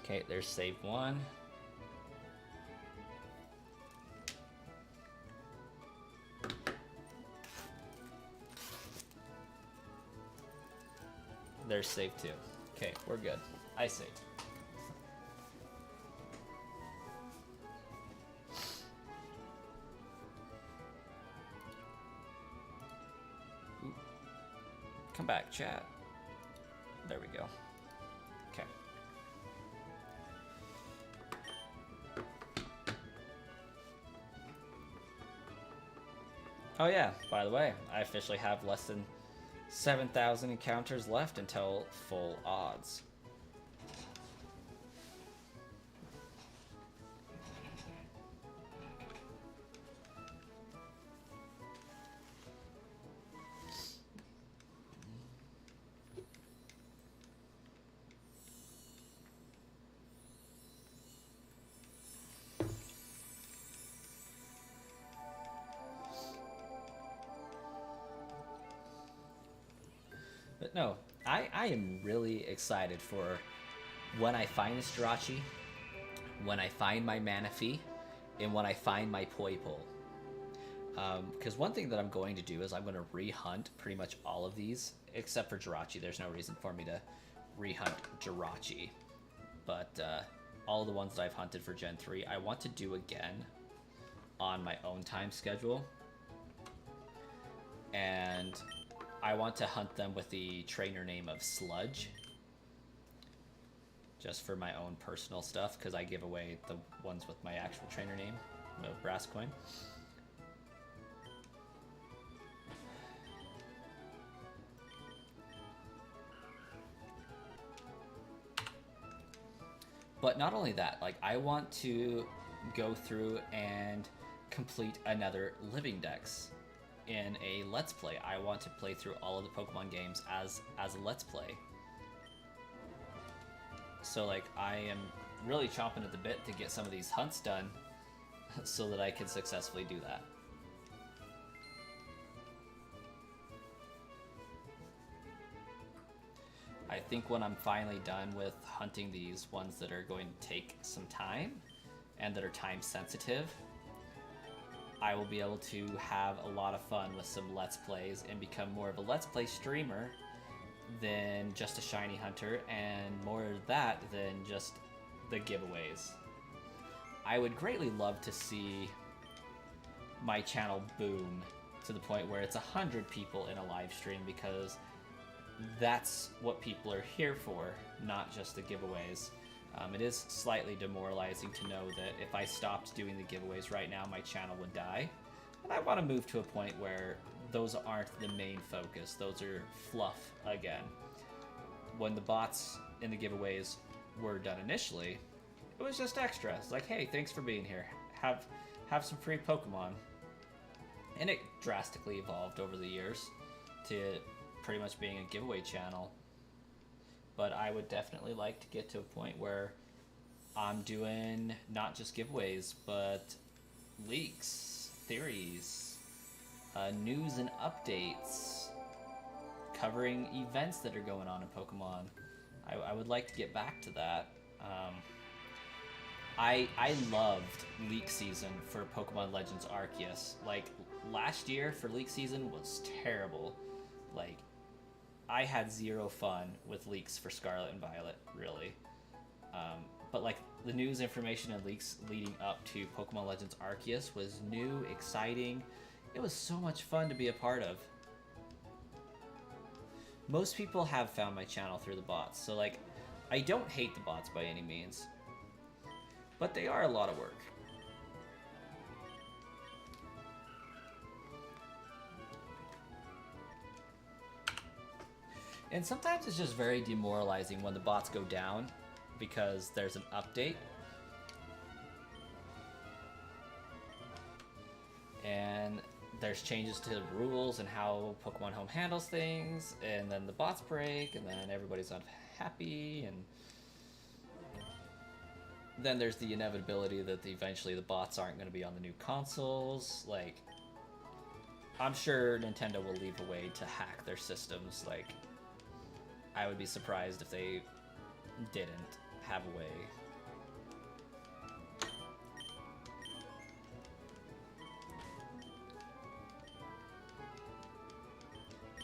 Okay, there's save one. There's save two. Okay, we're good. I saved. Ooh. Come back, chat. There we go. Okay. Oh yeah, by the way, I officially have less than 7,000 encounters left until full odds. But no, I am really excited for when I find this Jirachi, when I find my Manaphy, and when I find my Poipole. Because one thing that I'm going to do is I'm going to rehunt pretty much all of these, except for Jirachi. There's no reason for me to rehunt Jirachi. But all the ones that I've hunted for Gen 3, I want to do again on my own time schedule. And I want to hunt them with the trainer name of Sludge. Just for my own personal stuff, because I give away the ones with my actual trainer name, Brass Coin. But not only that, like, I want to go through and complete another Living Dex in a Let's Play. I want to play through all of the Pokemon games as a Let's Play. So, like, I am really chomping at the bit to get some of these hunts done so that I can successfully do that. I think when I'm finally done with hunting these ones that are going to take some time and that are time sensitive, I will be able to have a lot of fun with some Let's Plays and become more of a Let's Play streamer than just a shiny hunter, and more of that than just the giveaways. I would greatly love to see my channel boom to the point where it's 100 people in a live stream, because that's what people are here for, not just the giveaways. It is slightly demoralizing to know that if I stopped doing the giveaways right now, my channel would die. And I want to move to a point where those aren't the main focus. Those are fluff again. When the bots in the giveaways were done initially, it was just extra. It's like, hey, thanks for being here. Have some free Pokemon. And it drastically evolved over the years to pretty much being a giveaway channel. But I would definitely like to get to a point where I'm doing not just giveaways, but leaks, theories, news and updates, covering events that are going on in Pokemon. I would like to get back to that. I loved leak season for Pokemon Legends Arceus. Like, last year for leak season was terrible. Like, I had zero fun with leaks for Scarlet and Violet, really. But like, the news, information, and leaks leading up to Pokemon Legends Arceus was new, exciting. It was so much fun to be a part of. Most people have found my channel through the bots, so like, I don't hate the bots by any means, but they are a lot of work. And sometimes it's just very demoralizing when the bots go down because there's an update. And there's changes to the rules and how Pokemon Home handles things, and then the bots break, and then everybody's unhappy, and then there's the inevitability that eventually the bots aren't going to be on the new consoles. Like, I'm sure Nintendo will leave a way to hack their systems. Like, I would be surprised if they didn't have a way.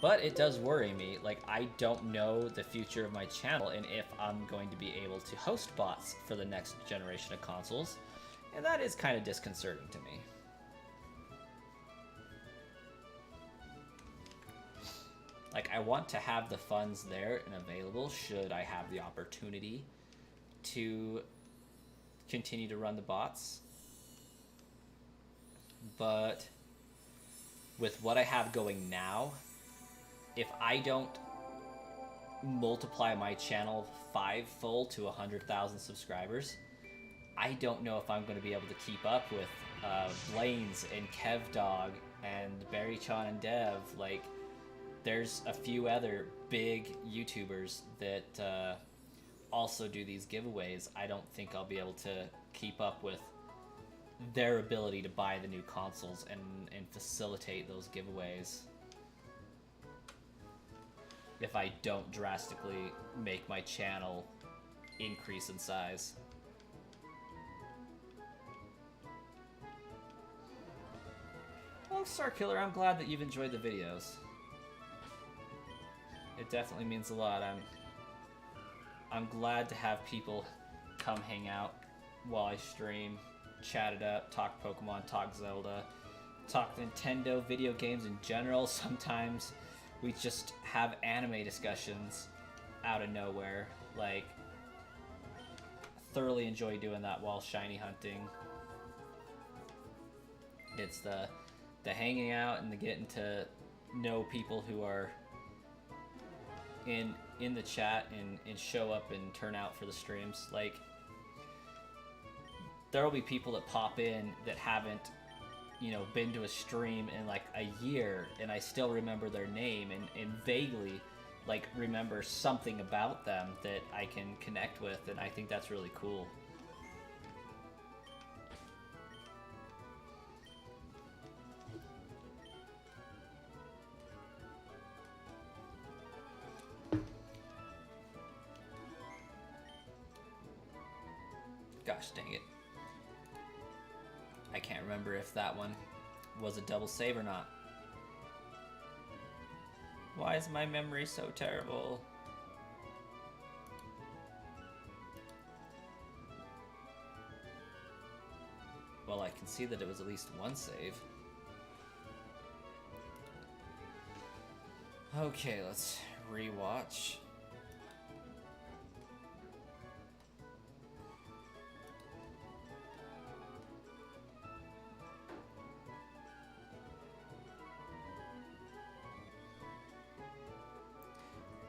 But it does worry me. Like, I don't know the future of my channel and if I'm going to be able to host bots for the next generation of consoles. And that is kind of disconcerting to me. Like, I want to have the funds there and available should I have the opportunity to continue to run the bots. But with what I have going now, if I don't multiply my channel fivefold to 100,000 subscribers, I don't know if I'm going to be able to keep up with Blaine's and KevDog and Barry-chan and Dev. Like, there's a few other big YouTubers that also do these giveaways. I don't think I'll be able to keep up with their ability to buy the new consoles and facilitate those giveaways if I don't drastically make my channel increase in size. thanks, Starkiller. I'm glad that you've enjoyed the videos. It definitely means a lot. I'm glad to have people come hang out while I stream, chat it up, talk Pokemon, talk Zelda, talk Nintendo, video games in general. Sometimes we just have anime discussions out of nowhere. Like, thoroughly enjoy doing that while shiny hunting. It's the hanging out and the getting to know people who are in the chat and show up and turn out for the streams. Like, there will be people that pop in that haven't, you know, been to a stream in like a year, and I still remember their name and vaguely like remember something about them that I can connect with, and I think that's really cool. Gosh dang it. I can't remember if that one was a double save or not. Why is my memory so terrible? Well, I can see that it was at least one save. Okay, let's rewatch.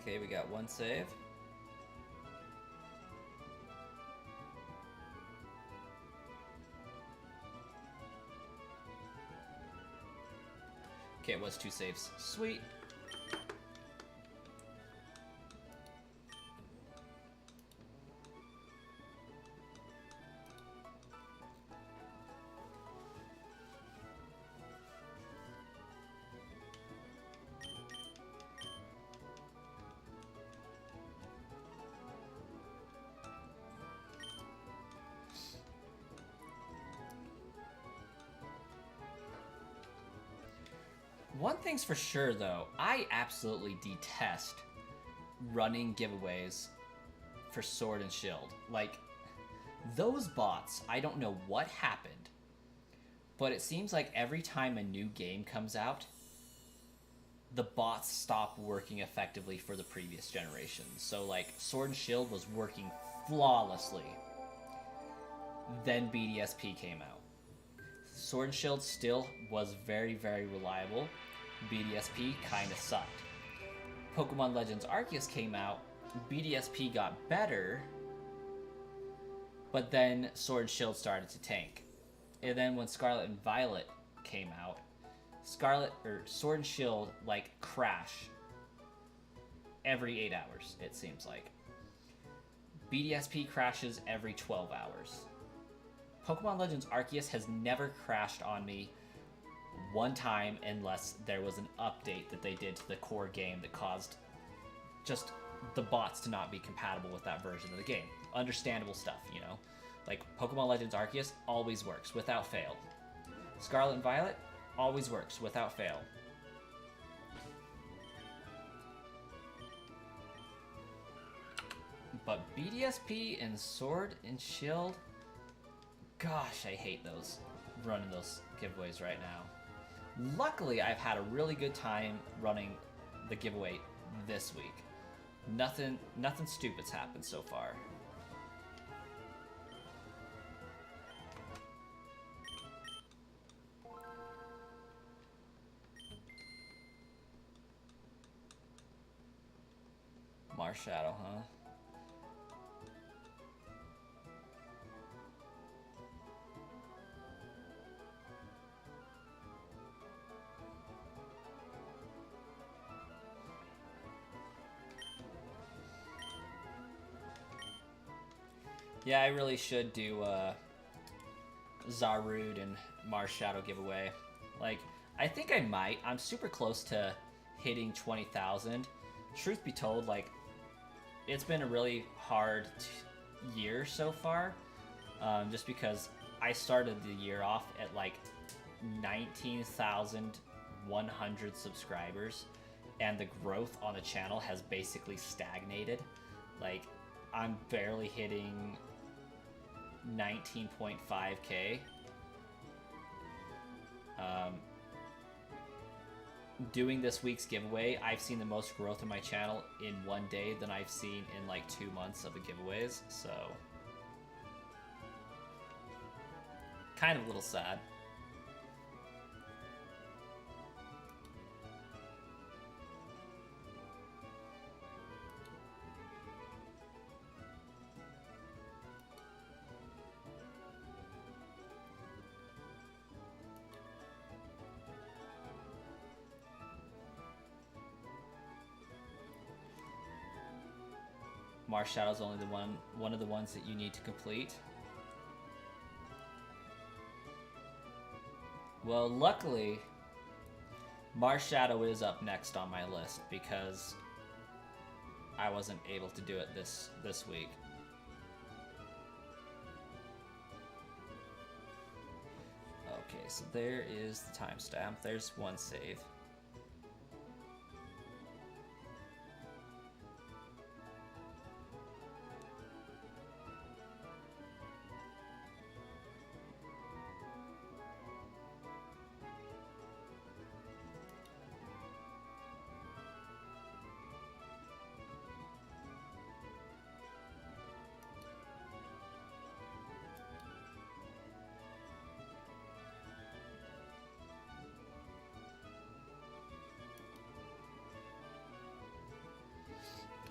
Okay, we got one save. Okay, it was 2 saves. Sweet. One thing's for sure, though, I absolutely detest running giveaways for Sword and Shield. Like, those bots, I don't know what happened, but it seems like every time a new game comes out, the bots stop working effectively for the previous generation. So, like, Sword and Shield was working flawlessly. Then BDSP came out. Sword and Shield still was very, very reliable. BDSP kind of sucked. Pokemon Legends Arceus came out. BDSP got better, but then Sword and Shield started to tank. And then when Scarlet and Violet came out, Sword and Shield like crash every 8 hours, it seems like. BDSP crashes every 12 hours. Pokemon Legends Arceus has never crashed on me one time unless there was an update that they did to the core game that caused just the bots to not be compatible with that version of the game. Understandable stuff, you know? Like, Pokemon Legends Arceus always works without fail. Scarlet and Violet always works without fail. But BDSP and Sword and Shield, gosh, I hate those, running those giveaways right now. Luckily, I've had a really good time running the giveaway this week. Nothing stupid's happened so far. Marshadow, huh? Yeah, I really should do Zarude and Marshadow giveaway. Like, I think I might. I'm super close to hitting 20,000. Truth be told, like, it's been a really hard year so far, just because I started the year off at like 19,100 subscribers, and the growth on the channel has basically stagnated. Like, I'm barely hitting 19.5k. Doing this week's giveaway, I've seen the most growth in my channel in one day than I've seen in like 2 months of the giveaways, so kind of a little sad. Mars Shadow's only the one of the ones that you need to complete. Well, luckily, Mars Shadow is up next on my list because I wasn't able to do it this week. Okay, so there is the timestamp. There's one save.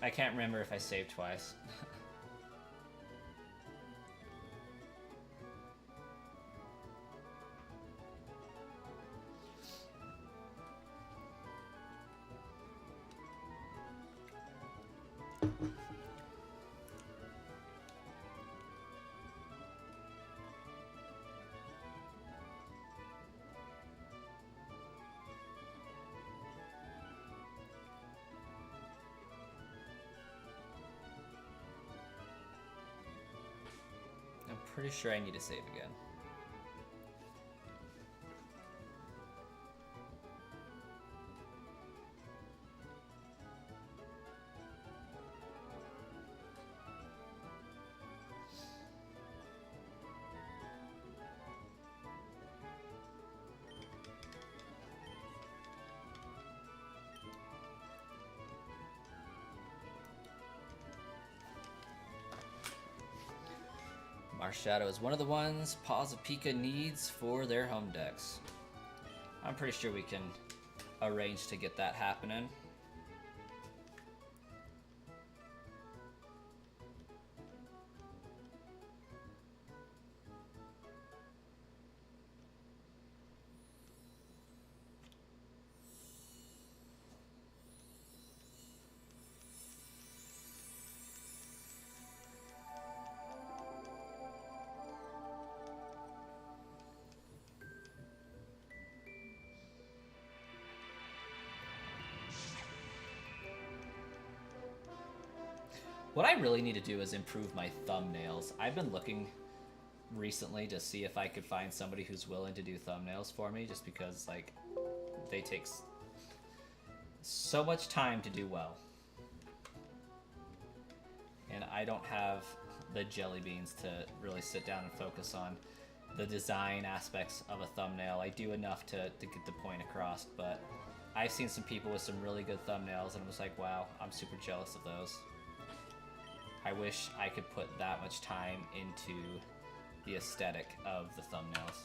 I can't remember if I saved twice. Pretty sure I need to save again. Mars Shadow is one of the ones Paws of Pika needs for their home decks. I'm pretty sure we can arrange to get that happening. What I really need to do is improve my thumbnails. I've been looking recently to see if I could find somebody who's willing to do thumbnails for me, just because, like, they take so much time to do well. And I don't have the jelly beans to really sit down and focus on the design aspects of a thumbnail. I do enough to get the point across, but I've seen some people with some really good thumbnails, and I'm just like, wow, I'm super jealous of those. I wish I could put that much time into the aesthetic of the thumbnails.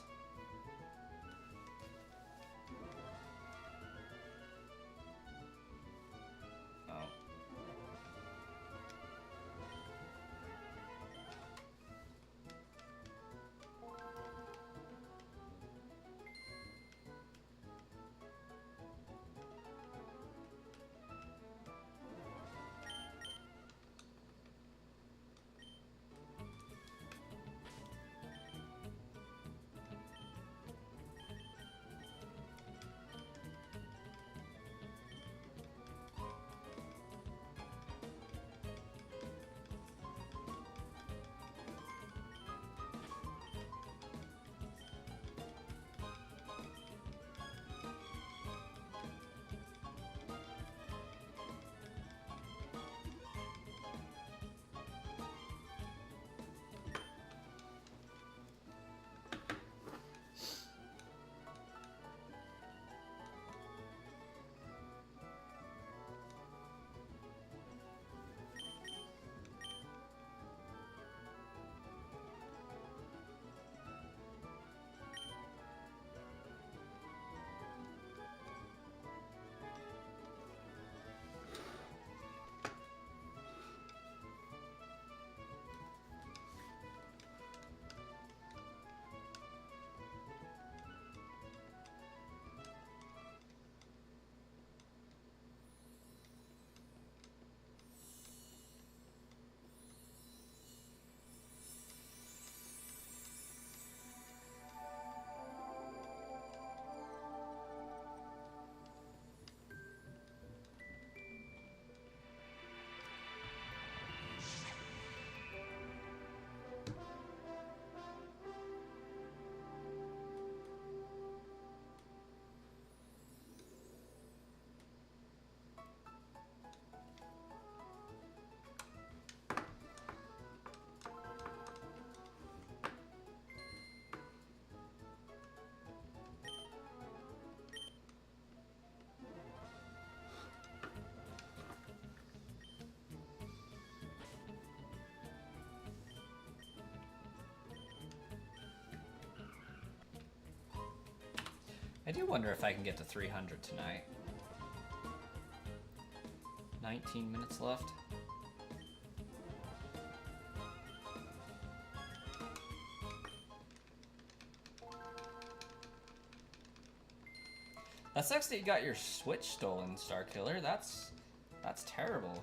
I do wonder if I can get to 300 tonight. 19 minutes left. That sucks that you got your Switch stolen, Starkiller. That's terrible.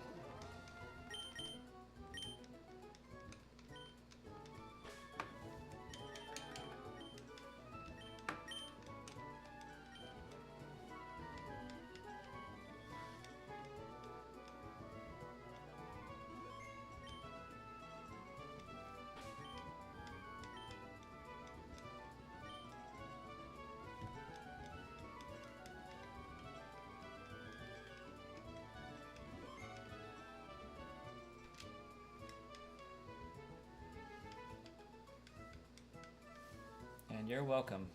And you're welcome,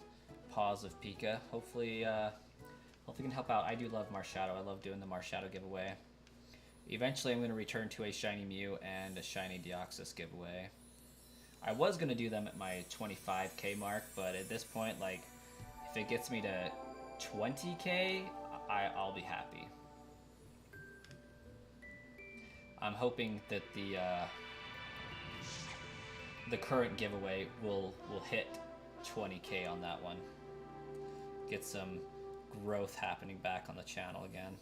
Paws of Pika. Hopefully can help out. I do love Marshadow. I love doing the Marshadow giveaway. Eventually I'm going to return to a Shiny Mew and a Shiny Deoxys giveaway. I was going to do them at my 25k mark, but at this point, like, if it gets me to 20k, I'll be happy. I'm hoping that the current giveaway will hit 20k on that one. Get some growth happening back on the channel again.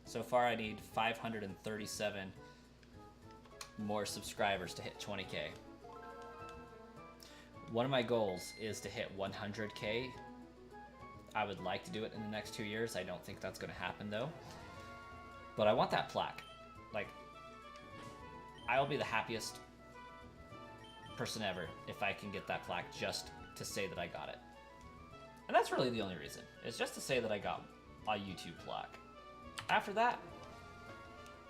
So far I need 537 more subscribers to hit 20k. One of my goals is to hit 100k. I would like to do it in the next 2 years. I don't think that's going to happen though. But I want that plaque. Like, I'll be the happiest person ever if I can get that plaque just to say that I got it. And that's really the only reason. It's just to say that I got a YouTube plaque. After that,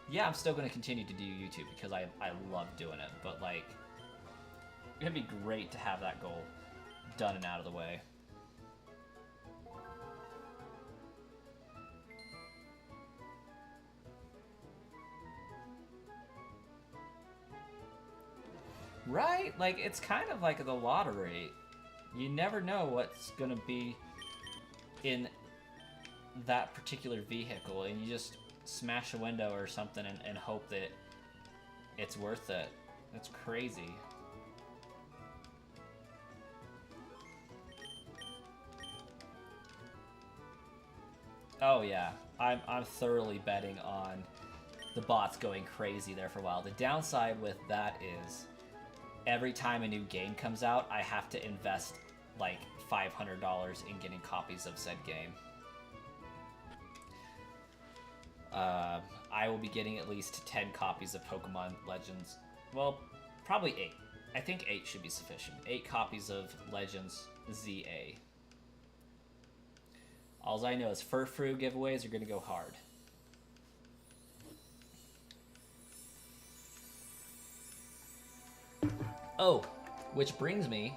yeah, I'm still going to continue to do YouTube because I love doing it. But, like, it'd be great to have that goal done and out of the way. Right? Like, it's kind of like the lottery. You never know what's gonna be in that particular vehicle, and you just smash a window or something and hope that it's worth it. That's crazy. Oh yeah, I'm thoroughly betting on the bots going crazy there for a while. The downside with that is every time a new game comes out, I have to invest like $500 in getting copies of said game. I will be getting at least 10 copies of Pokemon Legends. Well, probably 8. I think 8 should be sufficient. 8 copies of Legends ZA. All I know is Furfrou giveaways are going to go hard. Oh, which brings me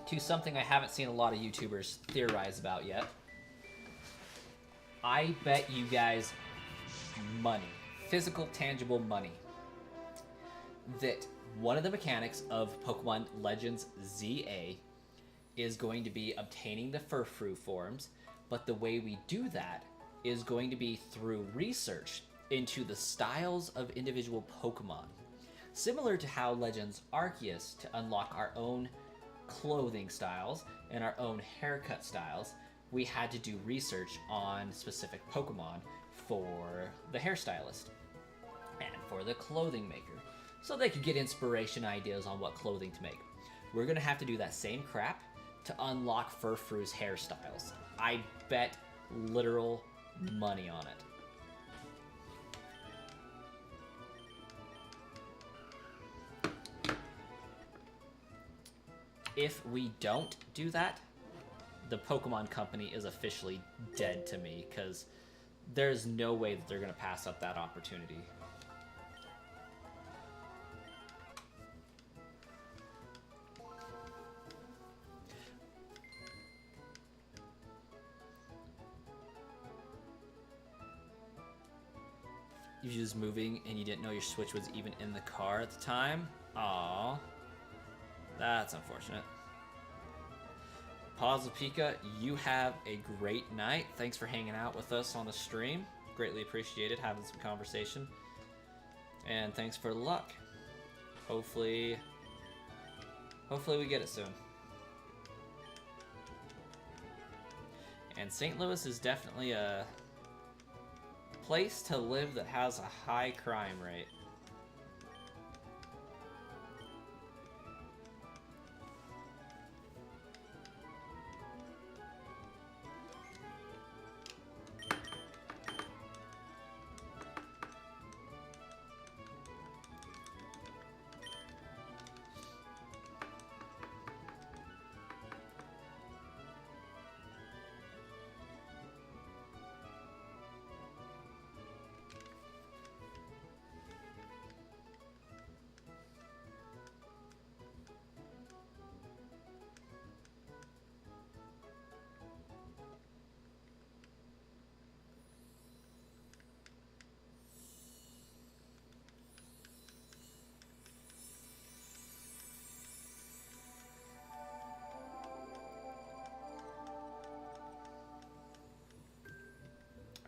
to something I haven't seen a lot of YouTubers theorize about yet. I bet you guys money, physical, tangible money, that one of the mechanics of Pokemon Legends ZA is going to be obtaining the Furfrou forms, but the way we do that is going to be through research into the styles of individual Pokemon. Similar to how Legends Arceus, to unlock our own clothing styles and our own haircut styles, we had to do research on specific Pokemon for the hairstylist and for the clothing maker, so they could get inspiration ideas on what clothing to make. We're going to have to do that same crap to unlock Furfrou's hairstyles. I bet literal money on it. If we don't do that, the Pokemon Company is officially dead to me, because there's no way that they're going to pass up that opportunity. you was moving and you didn't know your Switch was even in the car at the time. Aww. That's unfortunate. Pause Pika, you have a great night. Thanks for hanging out with us on the stream. Greatly appreciated having some conversation. And thanks for luck. Hopefully we get it soon. And St. Louis is definitely a place to live that has a high crime rate.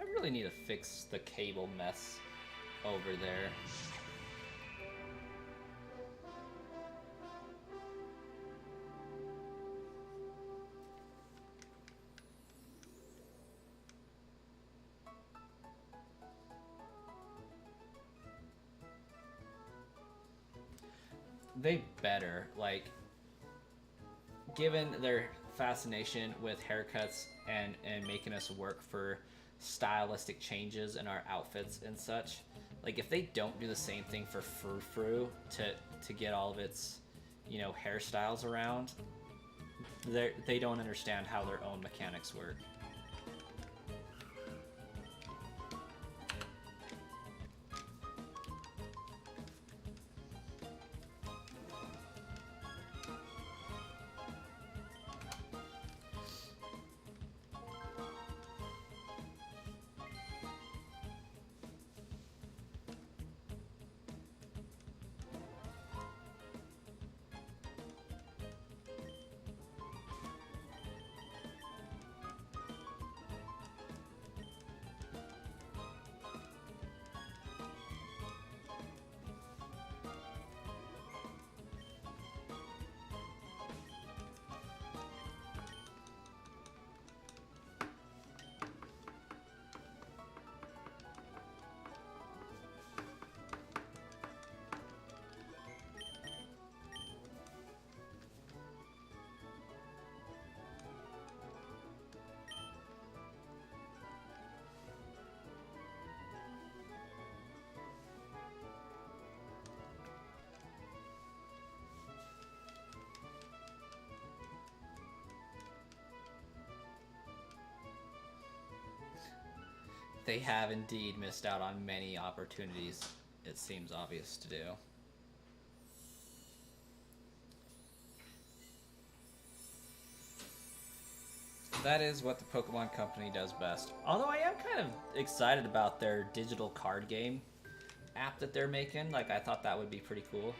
I really need to fix the cable mess over there. They better, like, given their fascination with haircuts and making us work for stylistic changes in our outfits and such, like, if they don't do the same thing for Frou Frou to get all of its, you know, hairstyles around, they don't understand how their own mechanics work. They have indeed missed out on many opportunities, it seems obvious to do. That is what the Pokemon Company does best. Although I am kind of excited about their digital card game app that they're making. Like, I thought that would be pretty cool.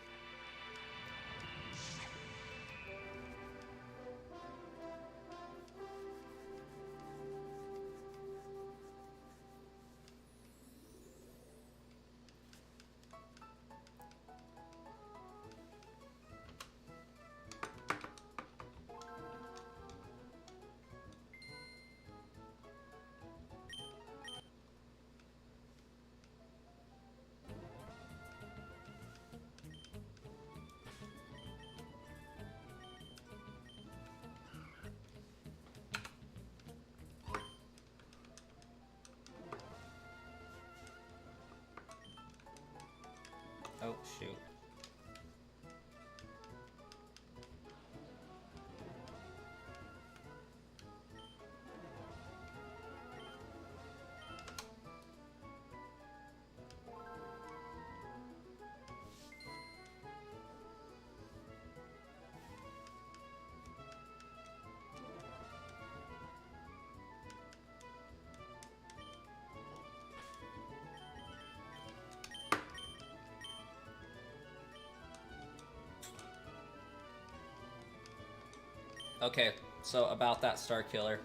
Okay, so about that Star Killer,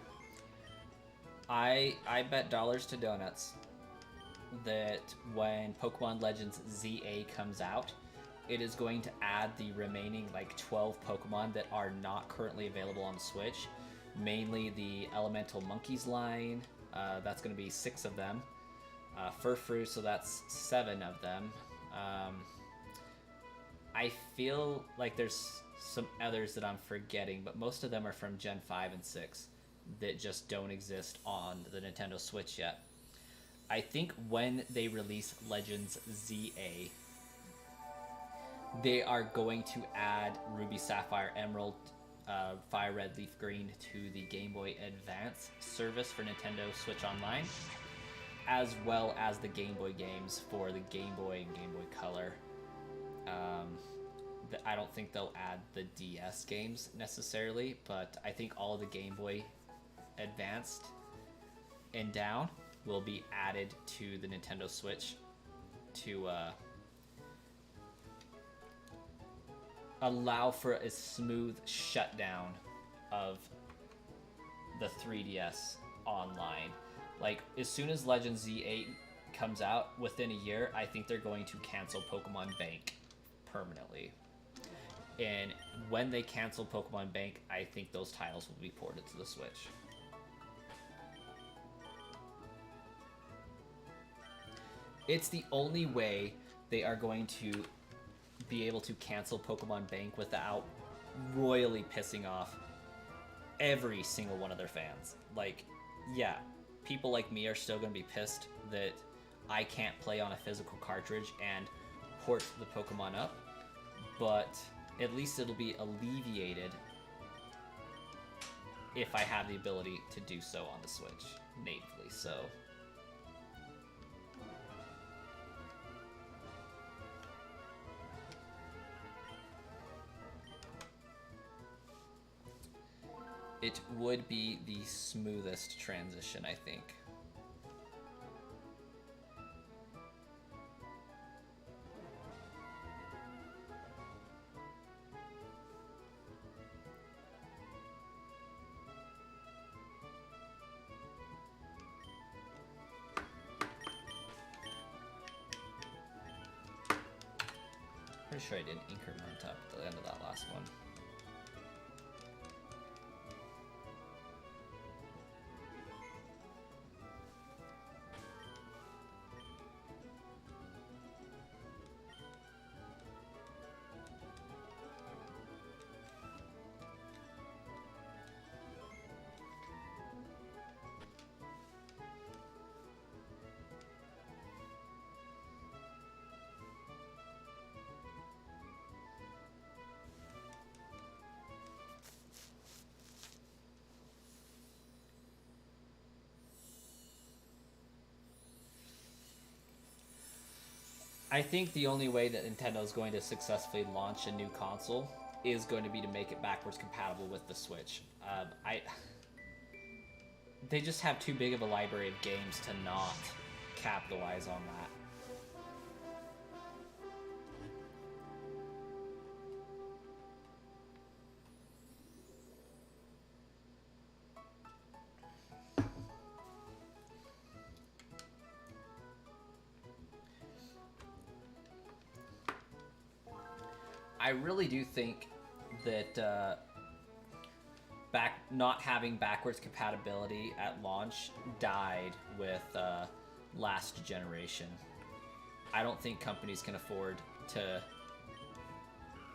I bet dollars to donuts that when Pokemon Legends ZA comes out, it is going to add the remaining like 12 Pokemon that are not currently available on the Switch, mainly the Elemental Monkeys line. That's going to be 6 of them. Furfrou, so that's 7 of them. I feel like there's some others that I'm forgetting, but most of them are from Gen 5 and 6 that just don't exist on the Nintendo Switch yet. I think when they release Legends ZA, they are going to add Ruby, Sapphire, Emerald, Fire Red, Leaf Green to the Game Boy Advance service for Nintendo Switch Online, as well as the Game Boy games for the Game Boy and Game Boy Color. I don't think they'll add the DS games necessarily, but I think all of the Game Boy Advanced and down will be added to the Nintendo Switch to allow for a smooth shutdown of the 3DS online. Like, as soon as Legends Z8 comes out, within a year, I think they're going to cancel Pokemon Bank permanently. And when they cancel Pokemon Bank, I think those titles will be ported to the Switch. It's the only way they are going to be able to cancel Pokemon Bank without royally pissing off every single one of their fans. Like, yeah, people like me are still going to be pissed that I can't play on a physical cartridge and port the Pokemon up, but at least it'll be alleviated if I have the ability to do so on the Switch natively. So it would be the smoothest transition, I think. Pretty sure I did increment up at the end of that last one. I think the only way that Nintendo is going to successfully launch a new console is going to be to make it backwards compatible with the Switch. They just have too big of a library of games to not capitalize on that. I really do think that not having backwards compatibility at launch died with last generation. I don't think companies can afford to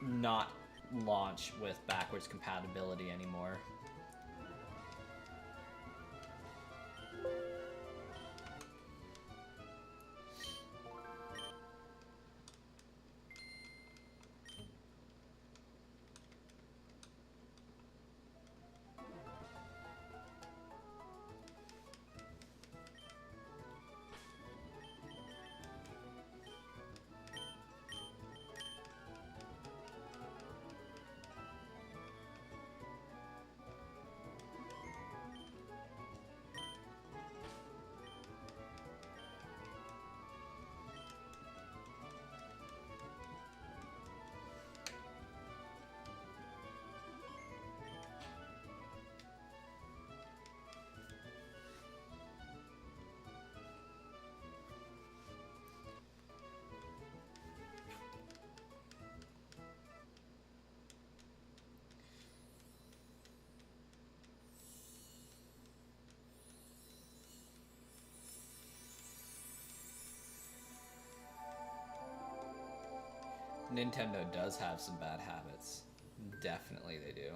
not launch with backwards compatibility anymore. Nintendo does have some bad habits. Definitely they do.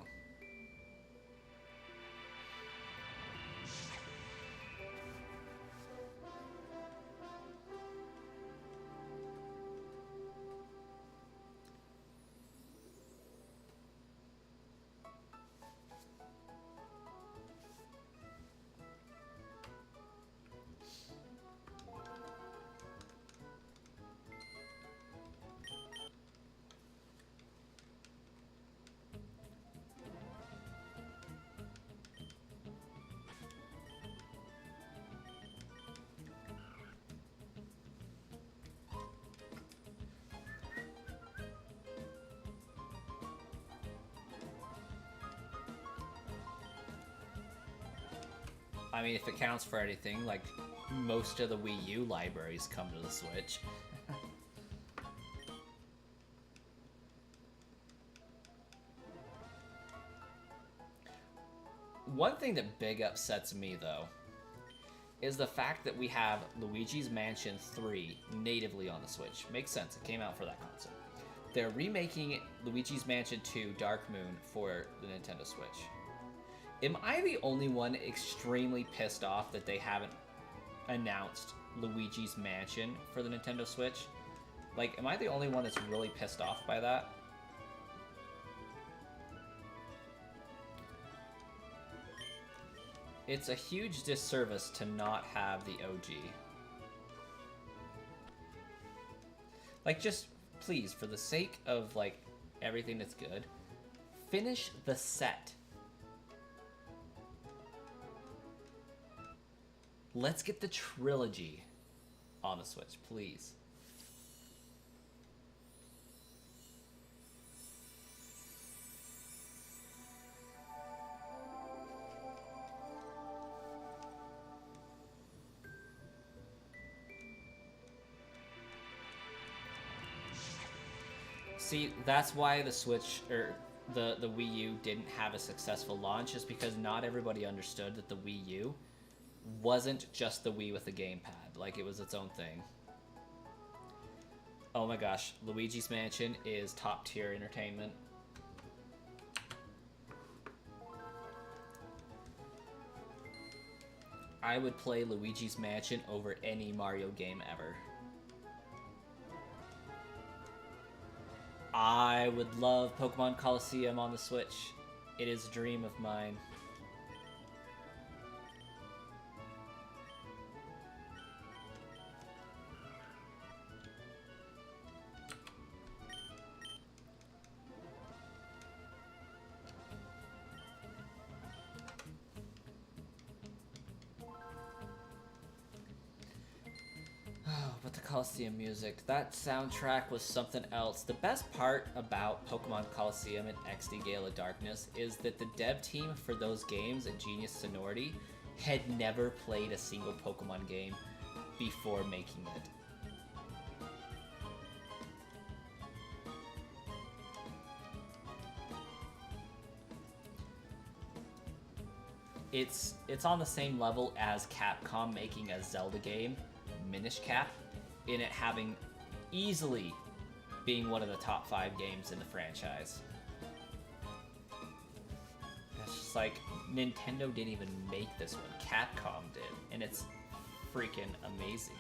I mean, if it counts for anything, like, most of the Wii U libraries come to the Switch. One thing that big upsets me, though, is the fact that we have Luigi's Mansion 3 natively on the Switch. Makes sense, it came out for that console. They're remaking Luigi's Mansion 2 Dark Moon for the Nintendo Switch. Am I the only one extremely pissed off that they haven't announced Luigi's Mansion for the Nintendo Switch? Like, am I the only one that's really pissed off by that? It's a huge disservice to not have the OG. Like, just, please, for the sake of, like, everything that's good, finish the set. Let's get the trilogy on the Switch, please. See, that's why the Switch, or the Wii U didn't have a successful launch, is because not everybody understood that the Wii U wasn't just the Wii with the gamepad. Like, it was its own thing. Oh my gosh, Luigi's Mansion is top tier entertainment. I would play Luigi's Mansion over any Mario game ever. I would love Pokemon Coliseum on the Switch. It is a dream of mine. But the Coliseum music, that soundtrack was something else. The best part about Pokemon Coliseum and XD Gale of Darkness is that the dev team for those games at Genius Sonority had never played a single Pokemon game before making it. It's on the same level as Capcom making a Zelda game, Minish Cap, in it having easily being one of the top 5 games in the franchise. It's just like, Nintendo didn't even make this one, Capcom did, and it's freaking amazing.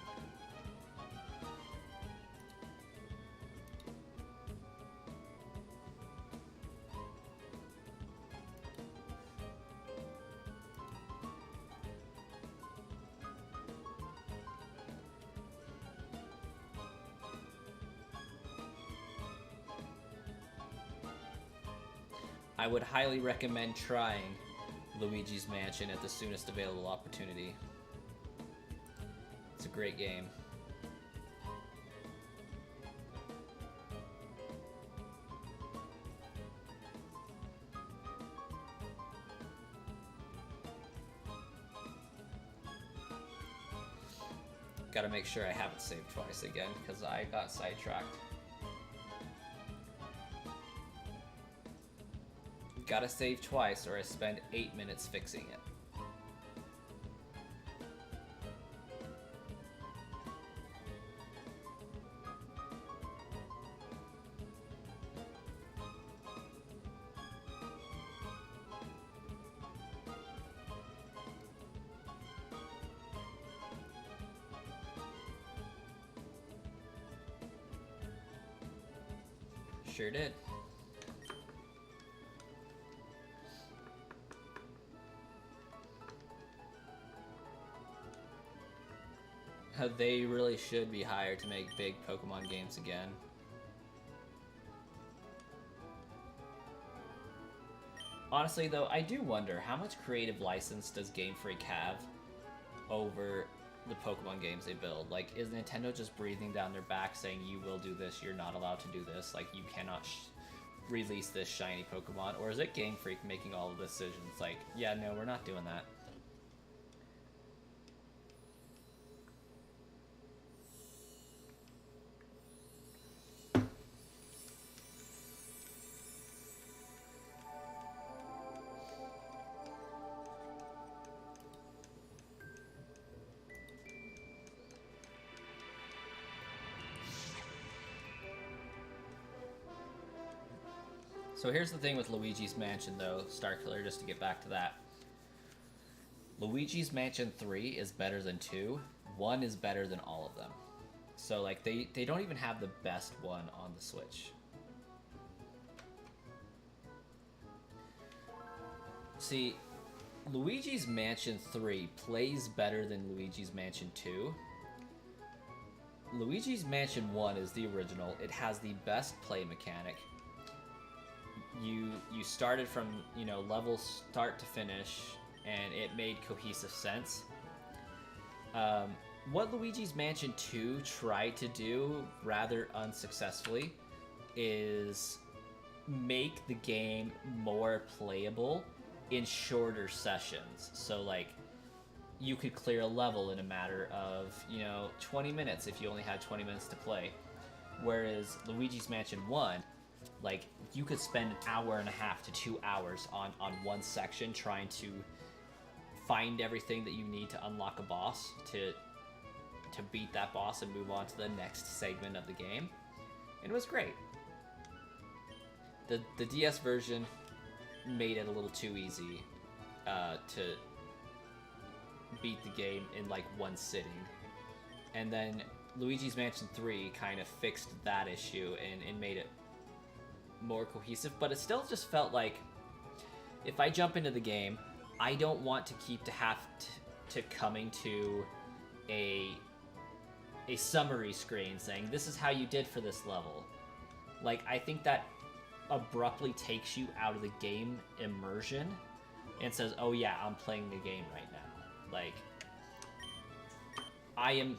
I would highly recommend trying Luigi's Mansion at the soonest available opportunity. It's a great game. Gotta make sure I haven't saved twice again, because I got sidetracked. Gotta save twice or I spend 8 minutes fixing it. Sure did. They really should be hired to make big Pokemon games again. Honestly, though, I do wonder how much creative license does Game Freak have over the Pokemon games they build? Like, is Nintendo just breathing down their back saying, you will do this, you're not allowed to do this, like, you cannot release this shiny Pokemon? Or is it Game Freak making all the decisions? Like, yeah, no, we're not doing that. So here's the thing with Luigi's Mansion, though, Starkiller, just to get back to that. Luigi's Mansion 3 is better than 2. 1 is better than all of them. So, like, they don't even have the best one on the Switch. See, Luigi's Mansion 3 plays better than Luigi's Mansion 2. Luigi's Mansion 1 is the original. It has the best play mechanic. You started from, you know, level start to finish, and it made cohesive sense. What Luigi's Mansion 2 tried to do, rather unsuccessfully, is make the game more playable in shorter sessions. So, like, you could clear a level in a matter of, you know, 20 minutes if you only had 20 minutes to play. Whereas Luigi's Mansion 1, like, you could spend an hour and a half to 2 hours on one section trying to find everything that you need to unlock a boss to beat that boss and move on to the next segment of the game. And it was great. The DS version made it a little too easy to beat the game in like one sitting. And then Luigi's Mansion 3 kind of fixed that issue and made it more cohesive, but it still just felt like if I jump into the game, I don't want to keep to coming to a summary screen saying this is how you did for this level. Like, I think that abruptly takes you out of the game immersion and says, oh yeah, I'm playing the game right now. Like, I am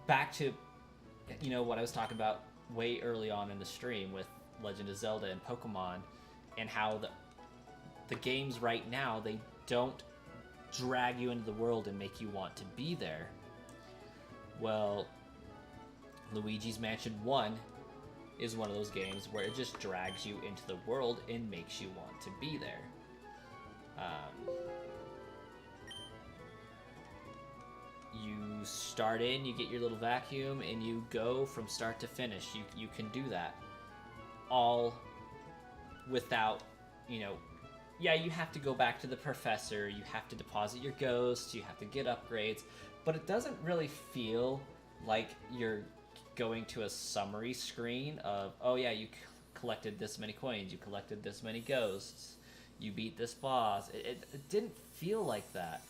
back to, you know, what I was talking about way early on in the stream with Legend of Zelda and Pokemon, and how the games right now, they don't drag you into the world and make you want to be there. Well, Luigi's Mansion 1 is one of those games where it just drags you into the world and makes you want to be there. You start in, you get your little vacuum, and you go from start to finish. You can do that all without, you know, yeah, you have to go back to the professor, you have to deposit your ghosts, you have to get upgrades, but it doesn't really feel like you're going to a summary screen of, oh yeah, you collected this many coins, you collected this many ghosts, you beat this boss. It didn't feel like that.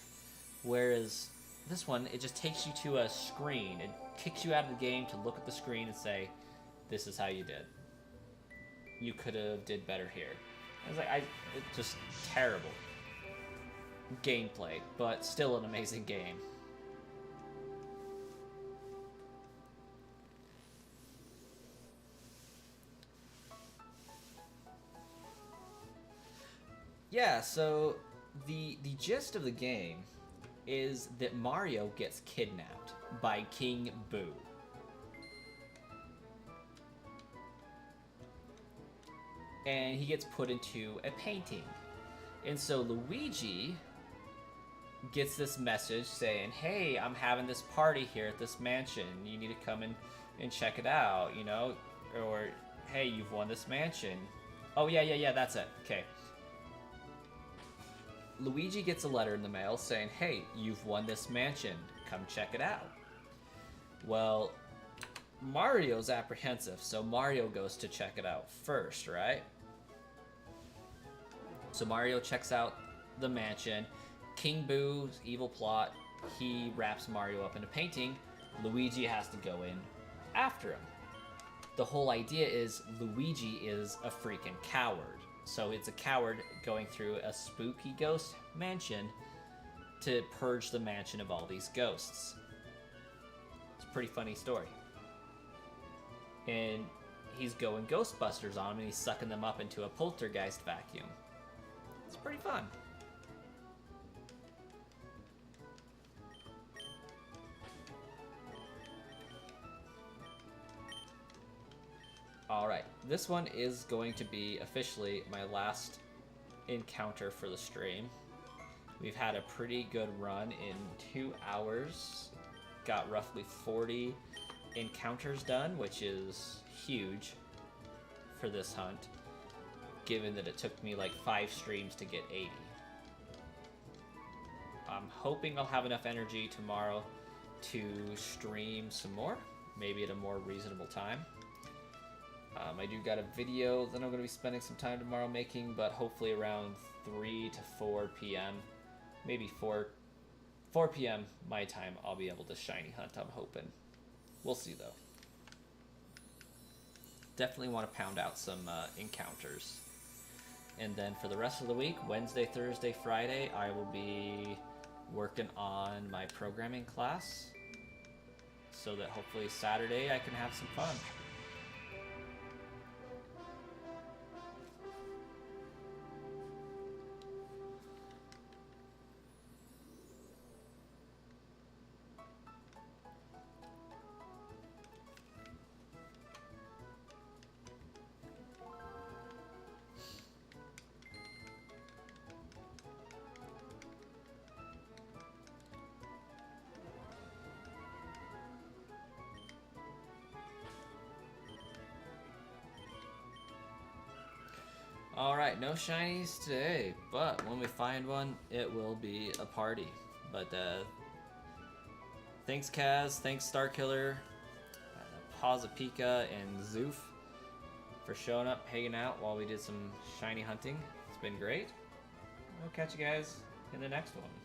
Whereas this one, it just takes you to a screen. It kicks you out of the game to look at the screen and say, this is how you did. You could have did better here. I was like, it's just terrible gameplay, but still an amazing game. Yeah, so the gist of the game is that Mario gets kidnapped by King Boo. And he gets put into a painting. And so Luigi gets this message saying, hey, I'm having this party here at this mansion. You need to come and check it out, you know? Or, hey, you've won this mansion. Oh, yeah, that's it. Okay. Luigi gets a letter in the mail saying, hey, you've won this mansion. Come check it out. Well, Mario's apprehensive, so Mario goes to check it out first, right? So Mario checks out the mansion. King Boo's evil plot, he wraps Mario up in a painting. Luigi has to go in after him. The whole idea is Luigi is a freaking coward. So it's a coward going through a spooky ghost mansion to purge the mansion of all these ghosts. It's a pretty funny story. And he's going Ghostbusters on them, and he's sucking them up into a poltergeist vacuum. It's pretty fun. Alright, this one is going to be officially my last encounter for the stream. We've had a pretty good run in 2 hours. Got roughly 40 encounters done, which is huge for this hunt, given that it took me like 5 streams to get 80. I'm hoping I'll have enough energy tomorrow to stream some more, maybe at a more reasonable time. I do got a video that I'm going to be spending some time tomorrow making, but hopefully around 3 to 4 p.m. Maybe 4 p.m. my time, I'll be able to shiny hunt, I'm hoping. We'll see, though. Definitely want to pound out some encounters. And then for the rest of the week, Wednesday, Thursday, Friday, I will be working on my programming class so that hopefully Saturday I can have some fun. Alright, no shinies today, but when we find one, it will be a party. But thanks Kaz, thanks Starkiller, Pazapika, and Zoof for showing up, hanging out while we did some shiny hunting. It's been great. We'll catch you guys in the next one.